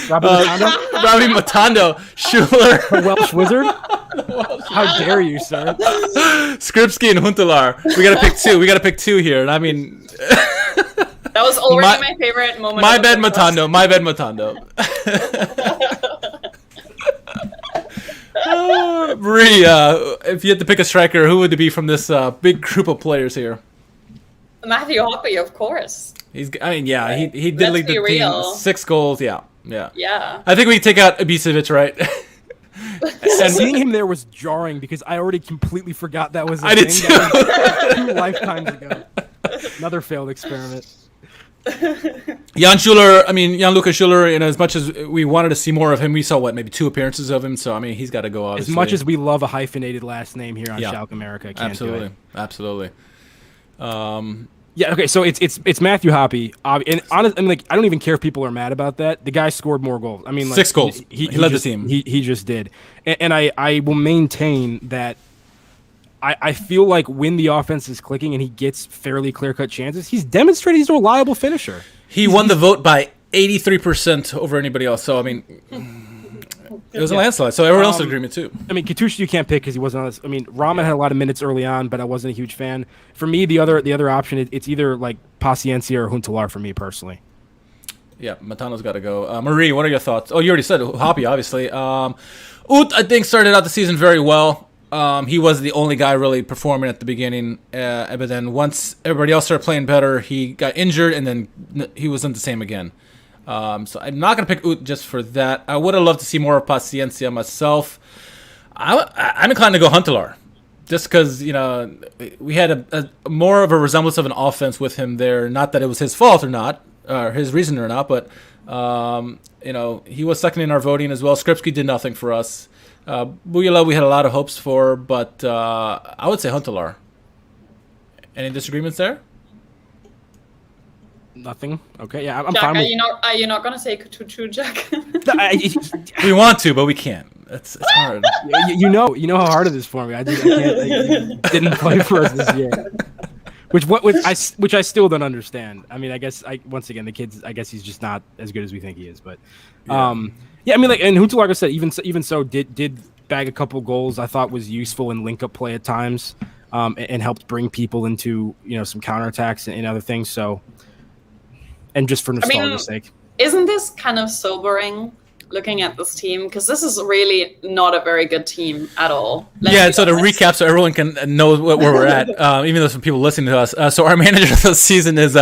Robbie Matando, Schuler. The Welsh wizard? How dare you, sir? Skripski and Huntelaar. We got to pick two here. And I mean... That was already my favorite moment. My bad, Matando. Marie, if you had to pick a striker, who would it be from this big group of players here? Matthew Hoppy, of course. He did lead the team. 6 goals, yeah. Yeah. I think we can take out Ibisevic, right? And seeing him there was jarring because I already completely forgot that was a thing. Did too. That was 2 lifetimes ago. Another failed experiment. Jan-Luca Schuler, as much as we wanted to see more of him, we saw, maybe 2 appearances of him, so, I mean, he's got to go, obviously. As much as we love a hyphenated last name here on SchalkeMerica, can't do it. Absolutely. Okay, so it's Matthew Hoppy, and honestly, I don't even care if people are mad about that. The guy scored more goals. 6 goals. He led the team. He just did, and I will maintain that. I feel like when the offense is clicking and he gets fairly clear-cut chances, he's demonstrated he's a reliable finisher. He won the vote by 83% over anybody else. So, I mean, it was a landslide. So everyone else agreement too. Katuchu you can't pick because he wasn't on this. Rahman had a lot of minutes early on, but I wasn't a huge fan. For me, the other option, it's either like Paciencia or Huntelaar for me personally. Yeah, Matano's got to go. Marie, what are your thoughts? Oh, you already said Hoppy, obviously. Ut, I think, started out the season very well. He was the only guy really performing at the beginning, but then once everybody else started playing better, he got injured, and then he wasn't the same again. So I'm not going to pick Ut just for that. I would have loved to see more of Paciencia myself. I'm inclined to go Huntelaar. just because we had a more of a resemblance of an offense with him there. Not that it was his fault or not, or his reason or not, but he was second in our voting as well. Skripski did nothing for us. Bujala we had a lot of hopes for, but I would say Huntelaar. Any disagreements there? Nothing. Okay, yeah, I'm Jack, fine. Are you not gonna say Kutucu, Jack? We want to, but we can't. It's hard. You know how hard it is for me. I can't. He didn't play for us this year, which I still don't understand. I mean, I guess once again the kids. I guess he's just not as good as we think he is. But I mean, like, and Huntelaar, like I said, even so, did bag a couple goals. I thought was useful in link up play at times, and helped bring people into some counterattacks and other things. So. And just for nostalgia's sake. Isn't this kind of sobering looking at this team? Because this is really not a very good team at all. So to recap so everyone can know where we're at, even though some people listening to us. So our manager this season is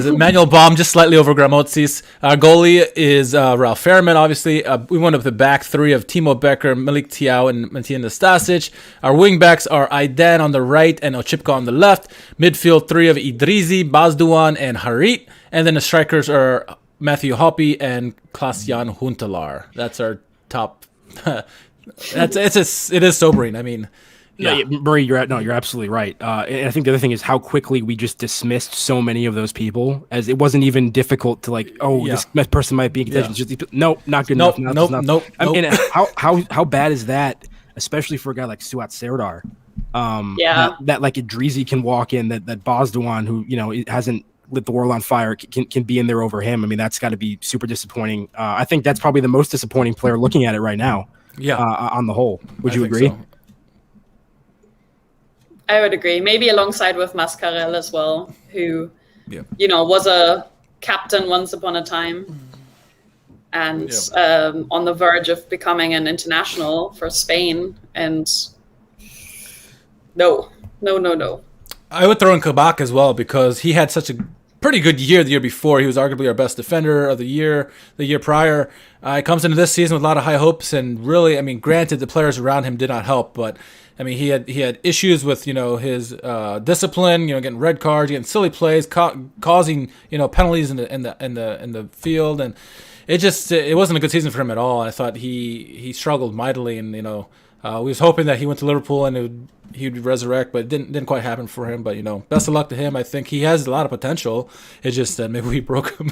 Manuel Baum, just slightly over Gramozis. Our goalie is Ralph Fairman, obviously. We went up the back three of Timo Becker, Malik Tiao, and Matian Nastasic. Our wingbacks are Aidan on the right and Ochipka on the left. Midfield three of Idrizi, Bazduan, and Harit. And then the strikers are Matthew Hoppe and Klaas-Jan Huntelaar. That's our top. It is sobering. I mean, Murray, you're absolutely right. And I think the other thing is how quickly we just dismissed so many of those people, as it wasn't even difficult to this person might be in contention. Yeah. No, not good enough. Nope. I mean, how bad is that, especially for a guy like Suat Serdar? That like Idrizi can walk in, that Bazduan, who hasn't lit the world on fire, can be in there over him. I mean, that's got to be super disappointing. I think that's probably the most disappointing player looking at it right now. Yeah. On the whole, would you agree? So. I would agree. Maybe alongside with Mascarell as well, who, was a captain once upon a time, and on the verge of becoming an international for Spain. And no. I would throw in Kabak as well, because he had such a pretty good year the year before. He was arguably our best defender of the year prior. He comes into this season with a lot of high hopes, and really, I mean, granted, the players around him did not help, but I mean, he had issues with his discipline, getting red cards, getting silly plays, causing penalties in the field, and it wasn't a good season for him at all. I thought he struggled mightily, and we was hoping that he went to Liverpool and he'd resurrect, but it didn't quite happen for him. But best of luck to him. I think he has a lot of potential. It's just that maybe we broke him.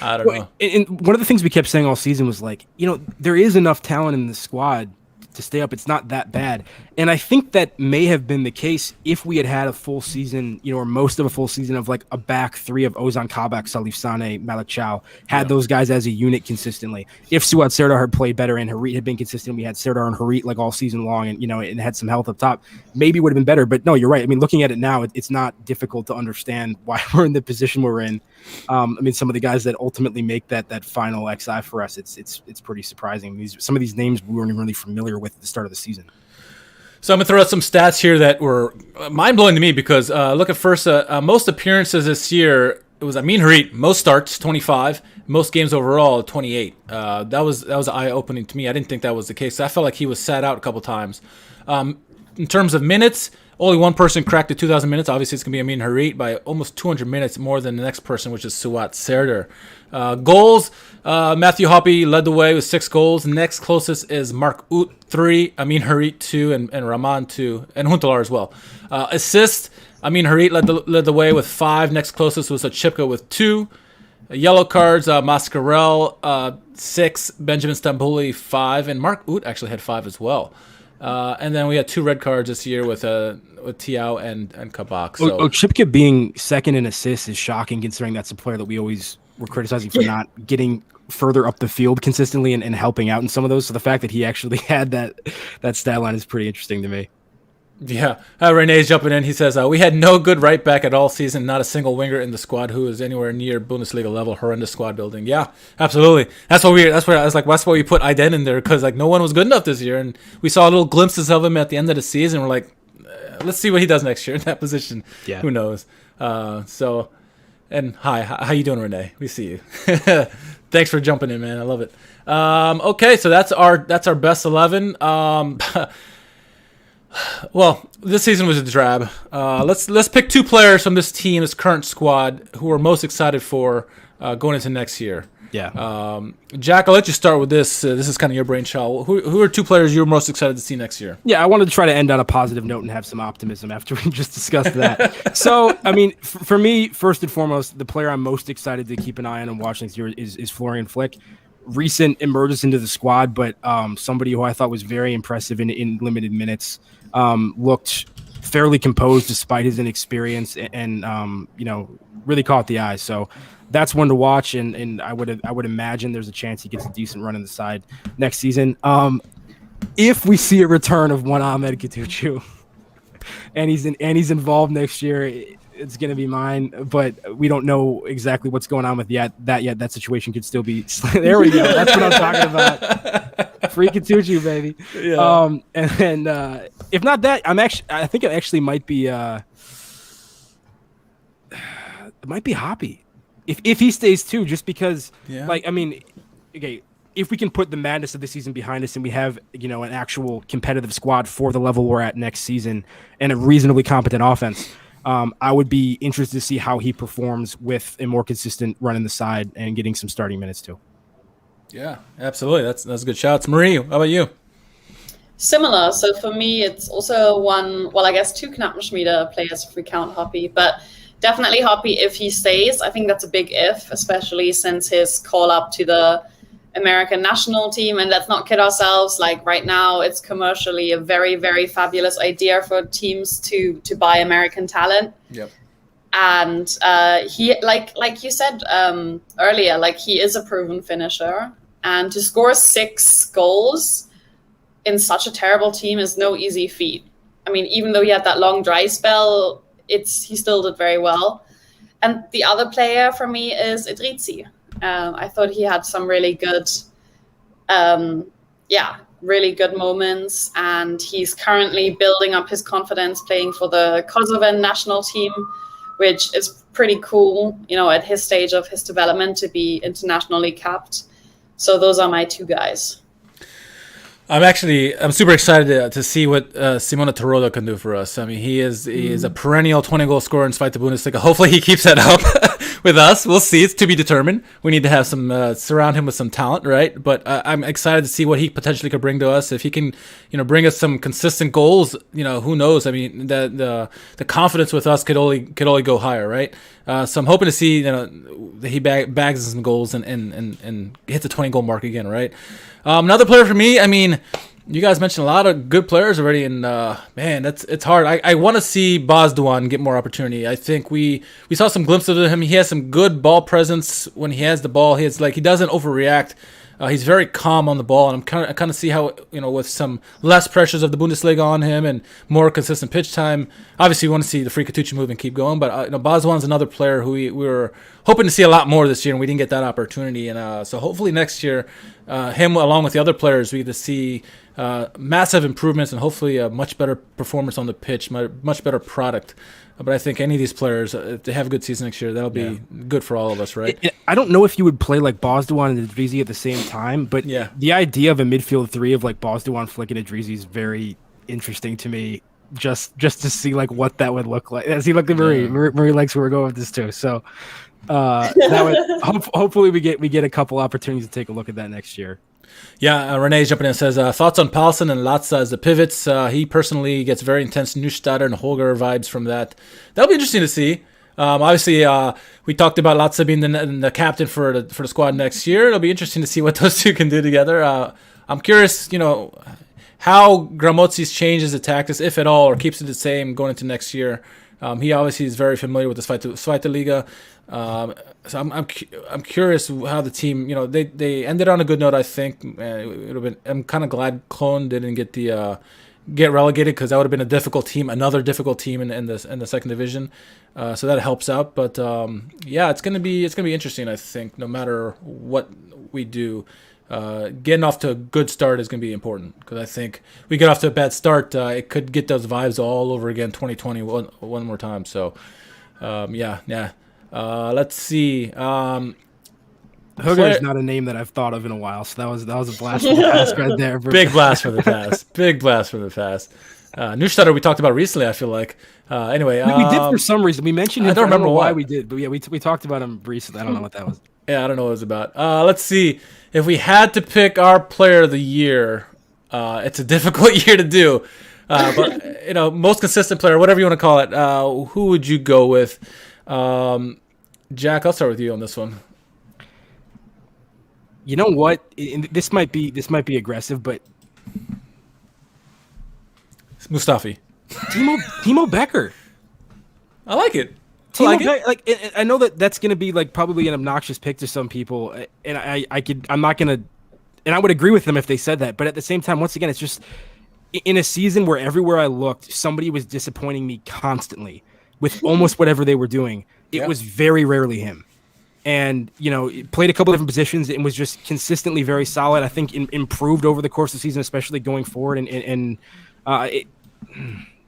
I don't know. And one of the things we kept saying all season was there is enough talent in the squad to stay up. It's not that bad. And I think that may have been the case if we had a full season, or most of a full season of like a back three of Ozan Kabak, Salif Sane, Malik Chow, had those guys as a unit consistently. If Suat Serdar had played better and Harit had been consistent, we had Serdar and Harit like all season long, and and had some health up top, maybe it would have been better. But no, you're right. I mean, looking at it now, it's not difficult to understand why we're in the position we're in. I mean, some of the guys that ultimately make that final XI for us, it's pretty surprising. Some of these names we weren't even really familiar with at the start of the season. So I'm going to throw out some stats here that were mind-blowing to me, because look at first, most appearances this year, it was Amin Harit, most starts, 25, most games overall, 28. That was eye-opening to me. I didn't think that was the case. I felt like he was sat out a couple times. In terms of minutes, only one person cracked the 2,000 minutes. Obviously, it's going to be Amin Harit by almost 200 minutes more than the next person, which is Suat Serdar. Goals, Matthew Hoppe led the way with 6 goals. Next closest is Mark Oot, 3, Amin Harit, 2, and Rahman, 2, and Huntelaar as well. Assists, Amin Harit led the way with 5. Next closest was Ochipka with 2. Yellow cards, Mascarell, 6, Benjamin Stambouli, 5, and Mark Oot actually had 5 as well. And then we had 2 red cards this year with Tiao and Kabak. So Ochipka being second in assists is shocking, considering that's a player that we always were criticizing for not getting further up the field consistently and helping out in some of those. So the fact that he actually had that stat line is pretty interesting to me. Yeah. Renee's jumping in. He says, we had no good right back at all season, not a single winger in the squad who is anywhere near Bundesliga level. Horrendous squad building. Yeah, absolutely. That's why we put Iden in there, because no one was good enough this year, and we saw little glimpses of him at the end of the season. We're like, let's see what he does next year in that position. Yeah. Who knows? And hi, how you doing, Renee? We see you. Thanks for jumping in, man. I love it. Okay, so that's our best 11. Well, this season was a drab. Let's pick 2 players from this team, this current squad, who we're most excited for going into next year. Yeah. Jack, I'll let you start with this. This is kind of your brainchild. Who are 2 players you're most excited to see next year? Yeah, I wanted to try to end on a positive note and have some optimism after we just discussed that. So, I mean, for me, first and foremost, the player I'm most excited to keep an eye on and watch next year is Florian Flick. Recent emergence into the squad, but somebody who I thought was very impressive in limited minutes. Looked fairly composed despite his inexperience, and really caught the eye. So that's one to watch, and I would imagine there's a chance he gets a decent run in the side next season. If we see a return of one Ahmed Katuchu, and he's involved next year, it's going to be mine. But we don't know exactly what's going on with that yet. That situation could still be. There we go. That's what I'm talking about. Free Katuchu, baby. Yeah. And if not that, I think it actually might be. It might be Hoppy. If he stays too, just because, okay, if we can put the madness of the season behind us and we have, an actual competitive squad for the level we're at next season and a reasonably competent offense, I would be interested to see how he performs with a more consistent run in the side and getting some starting minutes too. Yeah, absolutely. That's a good shout. Marie, how about you? Similar. So for me, it's also 2 Knappenschmiede players if we count Hoppy, but definitely Hoppy if he stays. I think that's a big if, especially since his call up to the American national team. And let's not kid ourselves, like right now it's commercially a very, very fabulous idea for teams to buy American talent. Yep. And he, like you said earlier, like he is a proven finisher. And to score 6 goals in such a terrible team is no easy feat. I mean, even though he had that long dry spell, he still did very well. And the other player for me is Idrizi. I thought he had some really good, really good moments. And he's currently building up his confidence playing for the Kosovan national team, which is pretty cool, at his stage of his development to be internationally capped. So those are my 2 guys. I'm super excited to see what Simone Terodde can do for us. I mean, he is a perennial 20-goal scorer in Zweite Bundesliga. Hopefully he keeps that up with us. We'll see. It's to be determined. We need to have some surround him with some talent, right? But I'm excited to see what he potentially could bring to us. If he can, bring us some consistent goals, who knows? I mean, the confidence with us could only go higher, right? So I'm hoping to see that he bags some goals and hits the 20-goal mark again, right? Another player for me, I mean, you guys mentioned a lot of good players already, and it's hard. I want to see Bozdogan get more opportunity. I think we saw some glimpses of him. He has some good ball presence when he has the ball. He doesn't overreact. He's very calm on the ball, and I kind of see how, with some less pressures of the Bundesliga on him and more consistent pitch time. Obviously, we want to see the Free Katuchu move and keep going, but Bozdogan's another player who we were hoping to see a lot more this year, and we didn't get that opportunity. And so hopefully next year, him along with the other players, we get to see massive improvements and hopefully a much better performance on the pitch, much better product. But I think any of these players, if they have a good season next year, that'll be good for all of us, right? I don't know if you would play like Bozdogan and Idrizi at the same time, but the idea of a midfield 3 of like Bozdogan, Flick, and Idrizi is very interesting to me. Just to see like what that would look like. See, look at Marie. Marie likes where we're going with this too. So that would hopefully we get a couple opportunities to take a look at that next year. Yeah, Renee's jumping in and says, thoughts on Paulsen and Latza as the pivots. He personally gets very intense Neustadt and Holger vibes from that. That'll be interesting to see. Obviously, we talked about Latza being the captain for the squad next year. It'll be interesting to see what those 2 can do together. I'm curious, how Gramozzi's changes the tactics, if at all, or keeps it the same going into next year. He obviously is very familiar with the Zweite Liga. So I'm curious how the team, they ended on a good note. I think I'm kind of glad Cologne didn't get relegated, because that would have been another difficult team in the second division. So that helps out. But it's gonna be interesting. I think no matter what we do, getting off to a good start is going to be important, because I think we get off to a bad start, it could get those vibes all over again 2020 one more time. So let's see. Hooger is not a name that I've thought of in a while, so that was a blast from the past right there. Big blast from the past. Big blast from the past. Neustadt we talked about recently, I feel like. Anyway. We did for some reason. We mentioned him. I don't remember why we did, but yeah, we talked about him recently. I don't know what that was. Yeah, I don't know what it was about. Let's see. If we had to pick our player of the year, it's a difficult year to do. But, most consistent player, whatever you want to call it, who would you go with? Jack, I'll start with you on this one. You know what? This might be aggressive, but Mustafi. Timo Becker. I like it. I know that's going to be like probably an obnoxious pick to some people, and I'm not going to, and I would agree with them if they said that. But at the same time, once again, it's just in a season where everywhere I looked, somebody was disappointing me constantly with almost whatever they were doing. It was very rarely him. And, played a couple of different positions and was just consistently very solid. I think improved over the course of the season, especially going forward. I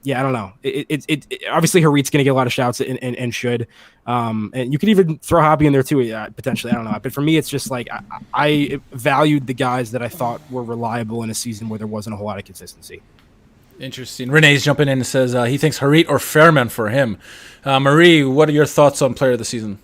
don't know. It obviously Harit's going to get a lot of shouts and should. And you could even throw Hobby in there too, potentially. I don't know. But for me, it's just like I valued the guys that I thought were reliable in a season where there wasn't a whole lot of consistency. Interesting. Renee's jumping in and says he thinks Harit or Fairman for him. Marie, what are your thoughts on player of the season?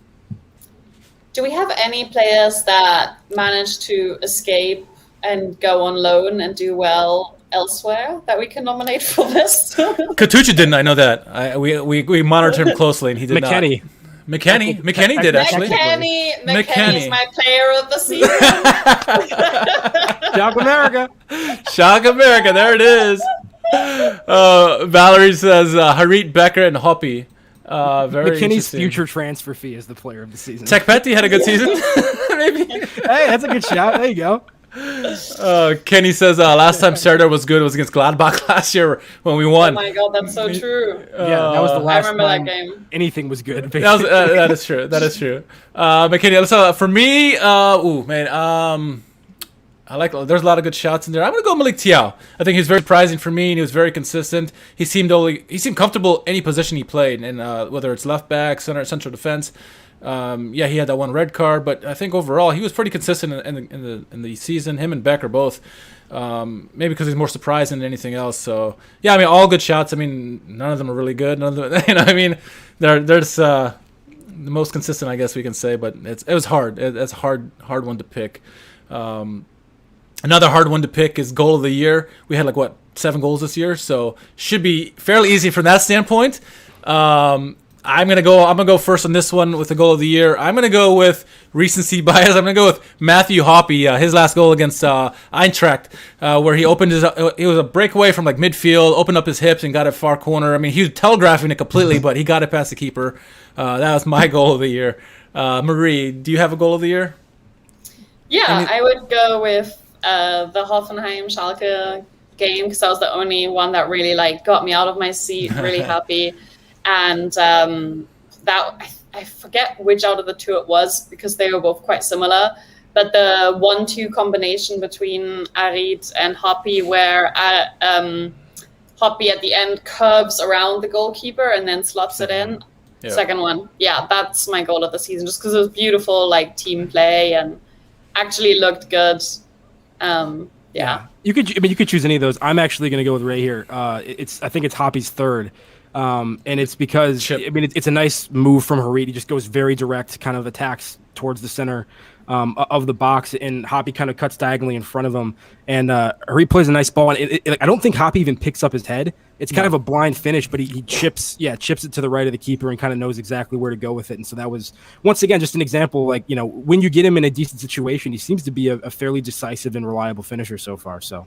Do we have any players that managed to escape and go on loan and do well elsewhere that we can nominate for this? Katucha didn't. I know that. We monitored him closely, and he did McKennie. not. McKennie did actually. McKennie's my player of the season. SchalkeMerica. There it is. Valerie says Harit, Becker, and Hoppy. Very McKinney's future transfer fee is the player of the season. Tech Petty had a good season. Maybe. Hey, that's a good shot. There you go. Kenny says last time Serdar was good was against Gladbach last year when we won. Oh my god, that's so true. That was the last I remember time that game. anything was good. That is true. McKinney. So for me, I like. There's a lot of good shots in there. I'm gonna go Malik Tiao. I think he was very surprising for me, and he was very consistent. He seemed comfortable any position he played, and whether it's left back, center, central defense. He had that one red card, but I think overall he was pretty consistent in the season. Him and Becker both, maybe because he's more surprising than anything else. So all good shots. None of them are really good. None of them, there's the most consistent, I guess we can say, but it was hard. It's a hard one to pick. Another hard one to pick is goal of the year. We had 7 goals this year, so should be fairly easy from that standpoint. I'm gonna go first on this one with the goal of the year. I'm gonna go with recency bias. I'm gonna go with Matthew Hoppy. His last goal against Eintracht, where he opened it was a breakaway from midfield, opened up his hips and got it far corner. He was telegraphing it completely, but he got it past the keeper. That was my goal of the year. Marie, do you have a goal of the year? Yeah, I would go with the Hoffenheim Schalke game because that was the only one that really got me out of my seat, really happy. And that I forget which out of the two it was because they were both quite similar. But the 1-2 combination between Harit and Hoppy, where Hoppy at the end curves around the goalkeeper and then slots it in. Yeah. Second one, that's my goal of the season, just because it was beautiful, team play and actually looked good. You could choose any of those. I'm actually going to go with Ray here. I think it's Hoppy's third. And it's because it's a nice move from Harit. He just goes very direct, kind of attacks towards the center of the box, and Hoppy kind of cuts diagonally in front of him. And Harit plays a nice ball, and I don't think Hoppy even picks up his head. It's kind of a blind finish, but he chips it to the right of the keeper and kind of knows exactly where to go with it. And so that was once again just an example. When you get him in a decent situation, he seems to be a fairly decisive and reliable finisher so far. So.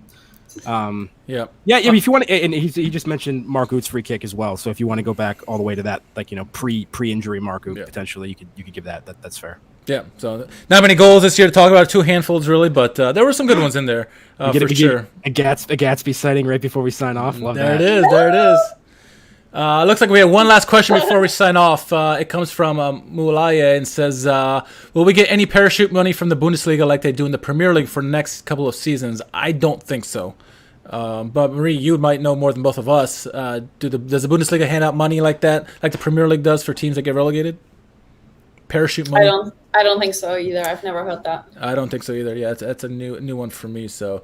If you want to, and he just mentioned Mark Uth's free kick as well. So if you want to go back all the way to that, pre-injury Mark Uth, potentially you could give that. That's fair. Yeah. So not many goals this year to talk about, 2 handfuls really, but there were some good ones in there for sure. A Gatsby sighting right before we sign off. Love that. There it is. Looks like we have one last question before we sign off. It comes from Moulaya and says, will we get any parachute money from the Bundesliga like they do in the Premier League for the next couple of seasons? I don't think so. But Marie, you might know more than both of us. Does the Bundesliga hand out money like that, like the Premier League does for teams that get relegated? Parachute money? I don't think so either. I've never heard that. I don't think so either. Yeah, that's a new one for me. So,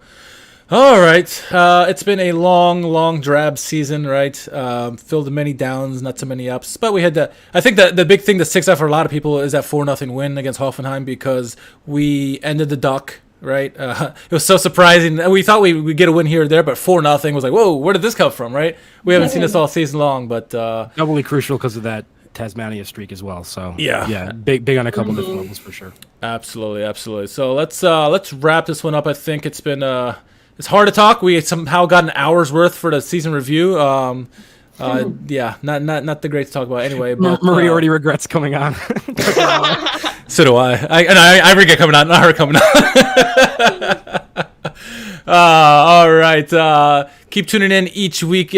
All right. It's been a long drab season, right? Filled with many downs, not so many ups. But we had I think that the big thing that sticks out for a lot of people is that 4-0 win against Hoffenheim because we ended the duck, right? It was so surprising. We thought we'd get a win here or there, but 4-0 was like, whoa, where did this come from, right? We haven't seen this all season long, but doubly crucial because of that Tasmania streak as well. So yeah, big on a couple different levels for sure. Absolutely. So let's wrap this one up. I think it's been it's hard to talk. We somehow got an hour's worth for the season review. Yeah, not the great to talk about anyway. But Marie already regrets coming on. So do I. I regret coming on, not her coming on. All right. Keep tuning in each week.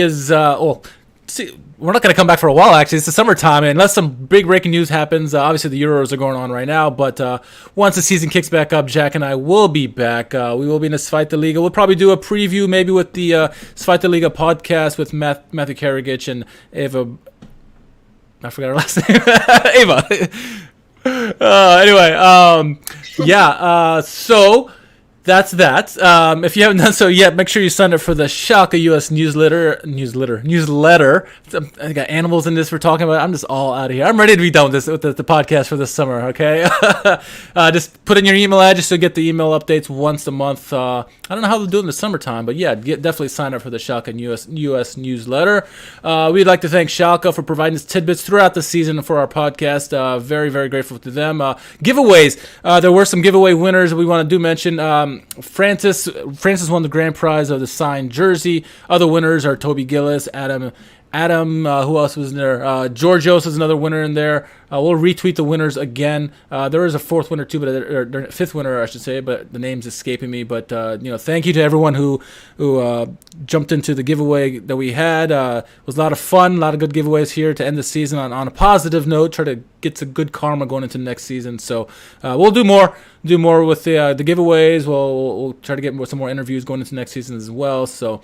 We're not going to come back for a while, actually. It's the summertime, and unless some big breaking news happens. Obviously, the Euros are going on right now, but once the season kicks back up, Jack and I will be back. We will be in the Zweite Liga. We'll probably do a preview maybe with the Zweite Liga podcast with Matthew Karagich and Eva. I forgot her last name. Eva. So that's that. If you haven't done so yet, make sure you sign up for the Schalke US newsletter. I got animals in this we're talking about. I'm just all out of here. I'm ready to be done with the podcast for this summer, okay? Just put in your email address to get the email updates once a month. I don't know how they'll do it in the summertime, but yeah, definitely sign up for the Schalke US newsletter. We'd like to thank Schalke for providing us tidbits throughout the season for our podcast. Very, very grateful to them. Giveaways. There were some giveaway winners we want to do mention. Francis won the grand prize of the signed jersey. Other winners are Toby Gillis, Adam, who else was in there? Georgios is another winner in there. We'll retweet the winners again. There is a fourth winner too, or fifth winner, I should say, but the name's escaping me. But thank you to everyone who jumped into the giveaway that we had. It was a lot of fun, a lot of good giveaways here to end the season on a positive note. Try to get some good karma going into next season. So we'll do more with the giveaways. We'll try to get some more interviews going into next season as well. So.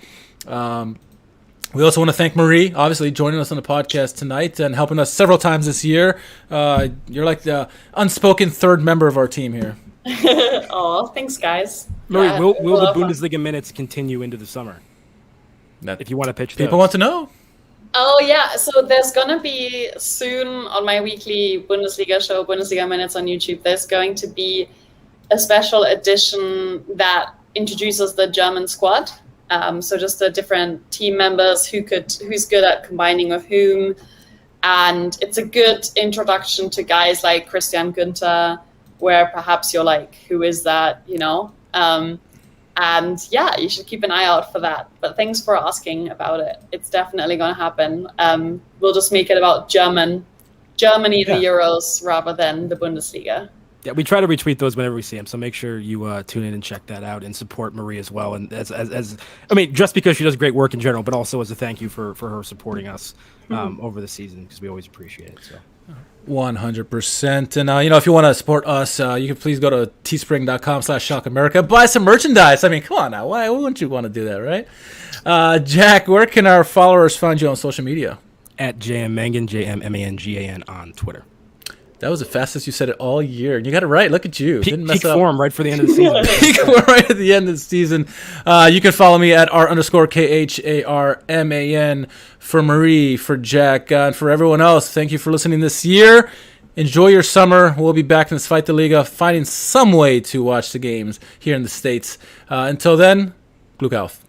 We also want to thank Marie, obviously, joining us on the podcast tonight and helping us several times this year. You're like the unspoken third member of our team here. Oh, thanks, guys. Marie, will the Bundesliga minutes continue into the summer? If you want to pitch those. People want to know. Oh, yeah. So there's going to be soon on my weekly Bundesliga show, Bundesliga Minutes on YouTube, there's going to be a special edition that introduces the German squad. So just the different team members who's good at combining with whom, and it's a good introduction to guys like Christian Günther, where perhaps you're like, who is that, and yeah, you should keep an eye out for that. But thanks for asking about it. It's definitely going to happen. We'll just make it about Germany, the Euros, rather than the Bundesliga. Yeah, we try to retweet those whenever we see them, so make sure you tune in and check that out and support Marie as well. And as just because she does great work in general, but also as a thank you for her supporting us over the season, because we always appreciate it. So 100%. And if you want to support us, you can please go to teespring.com/SchalkeMerica, buy some merchandise. I mean, come on now, why wouldn't you want to do that, right? Jack, where can our followers find you on social media? At JMMangan, JMMangan on Twitter. That was the fastest you said it all year. And you got it right. Look at you. Didn't mess up. Form right for the end of the season. Peak form right at the end of the season. You can follow me at R_KHARMAN for Marie, for Jack, and for everyone else. Thank you for listening this year. Enjoy your summer. We'll be back in the Zweite Liga, finding some way to watch the games here in the States. Until then, Glück auf.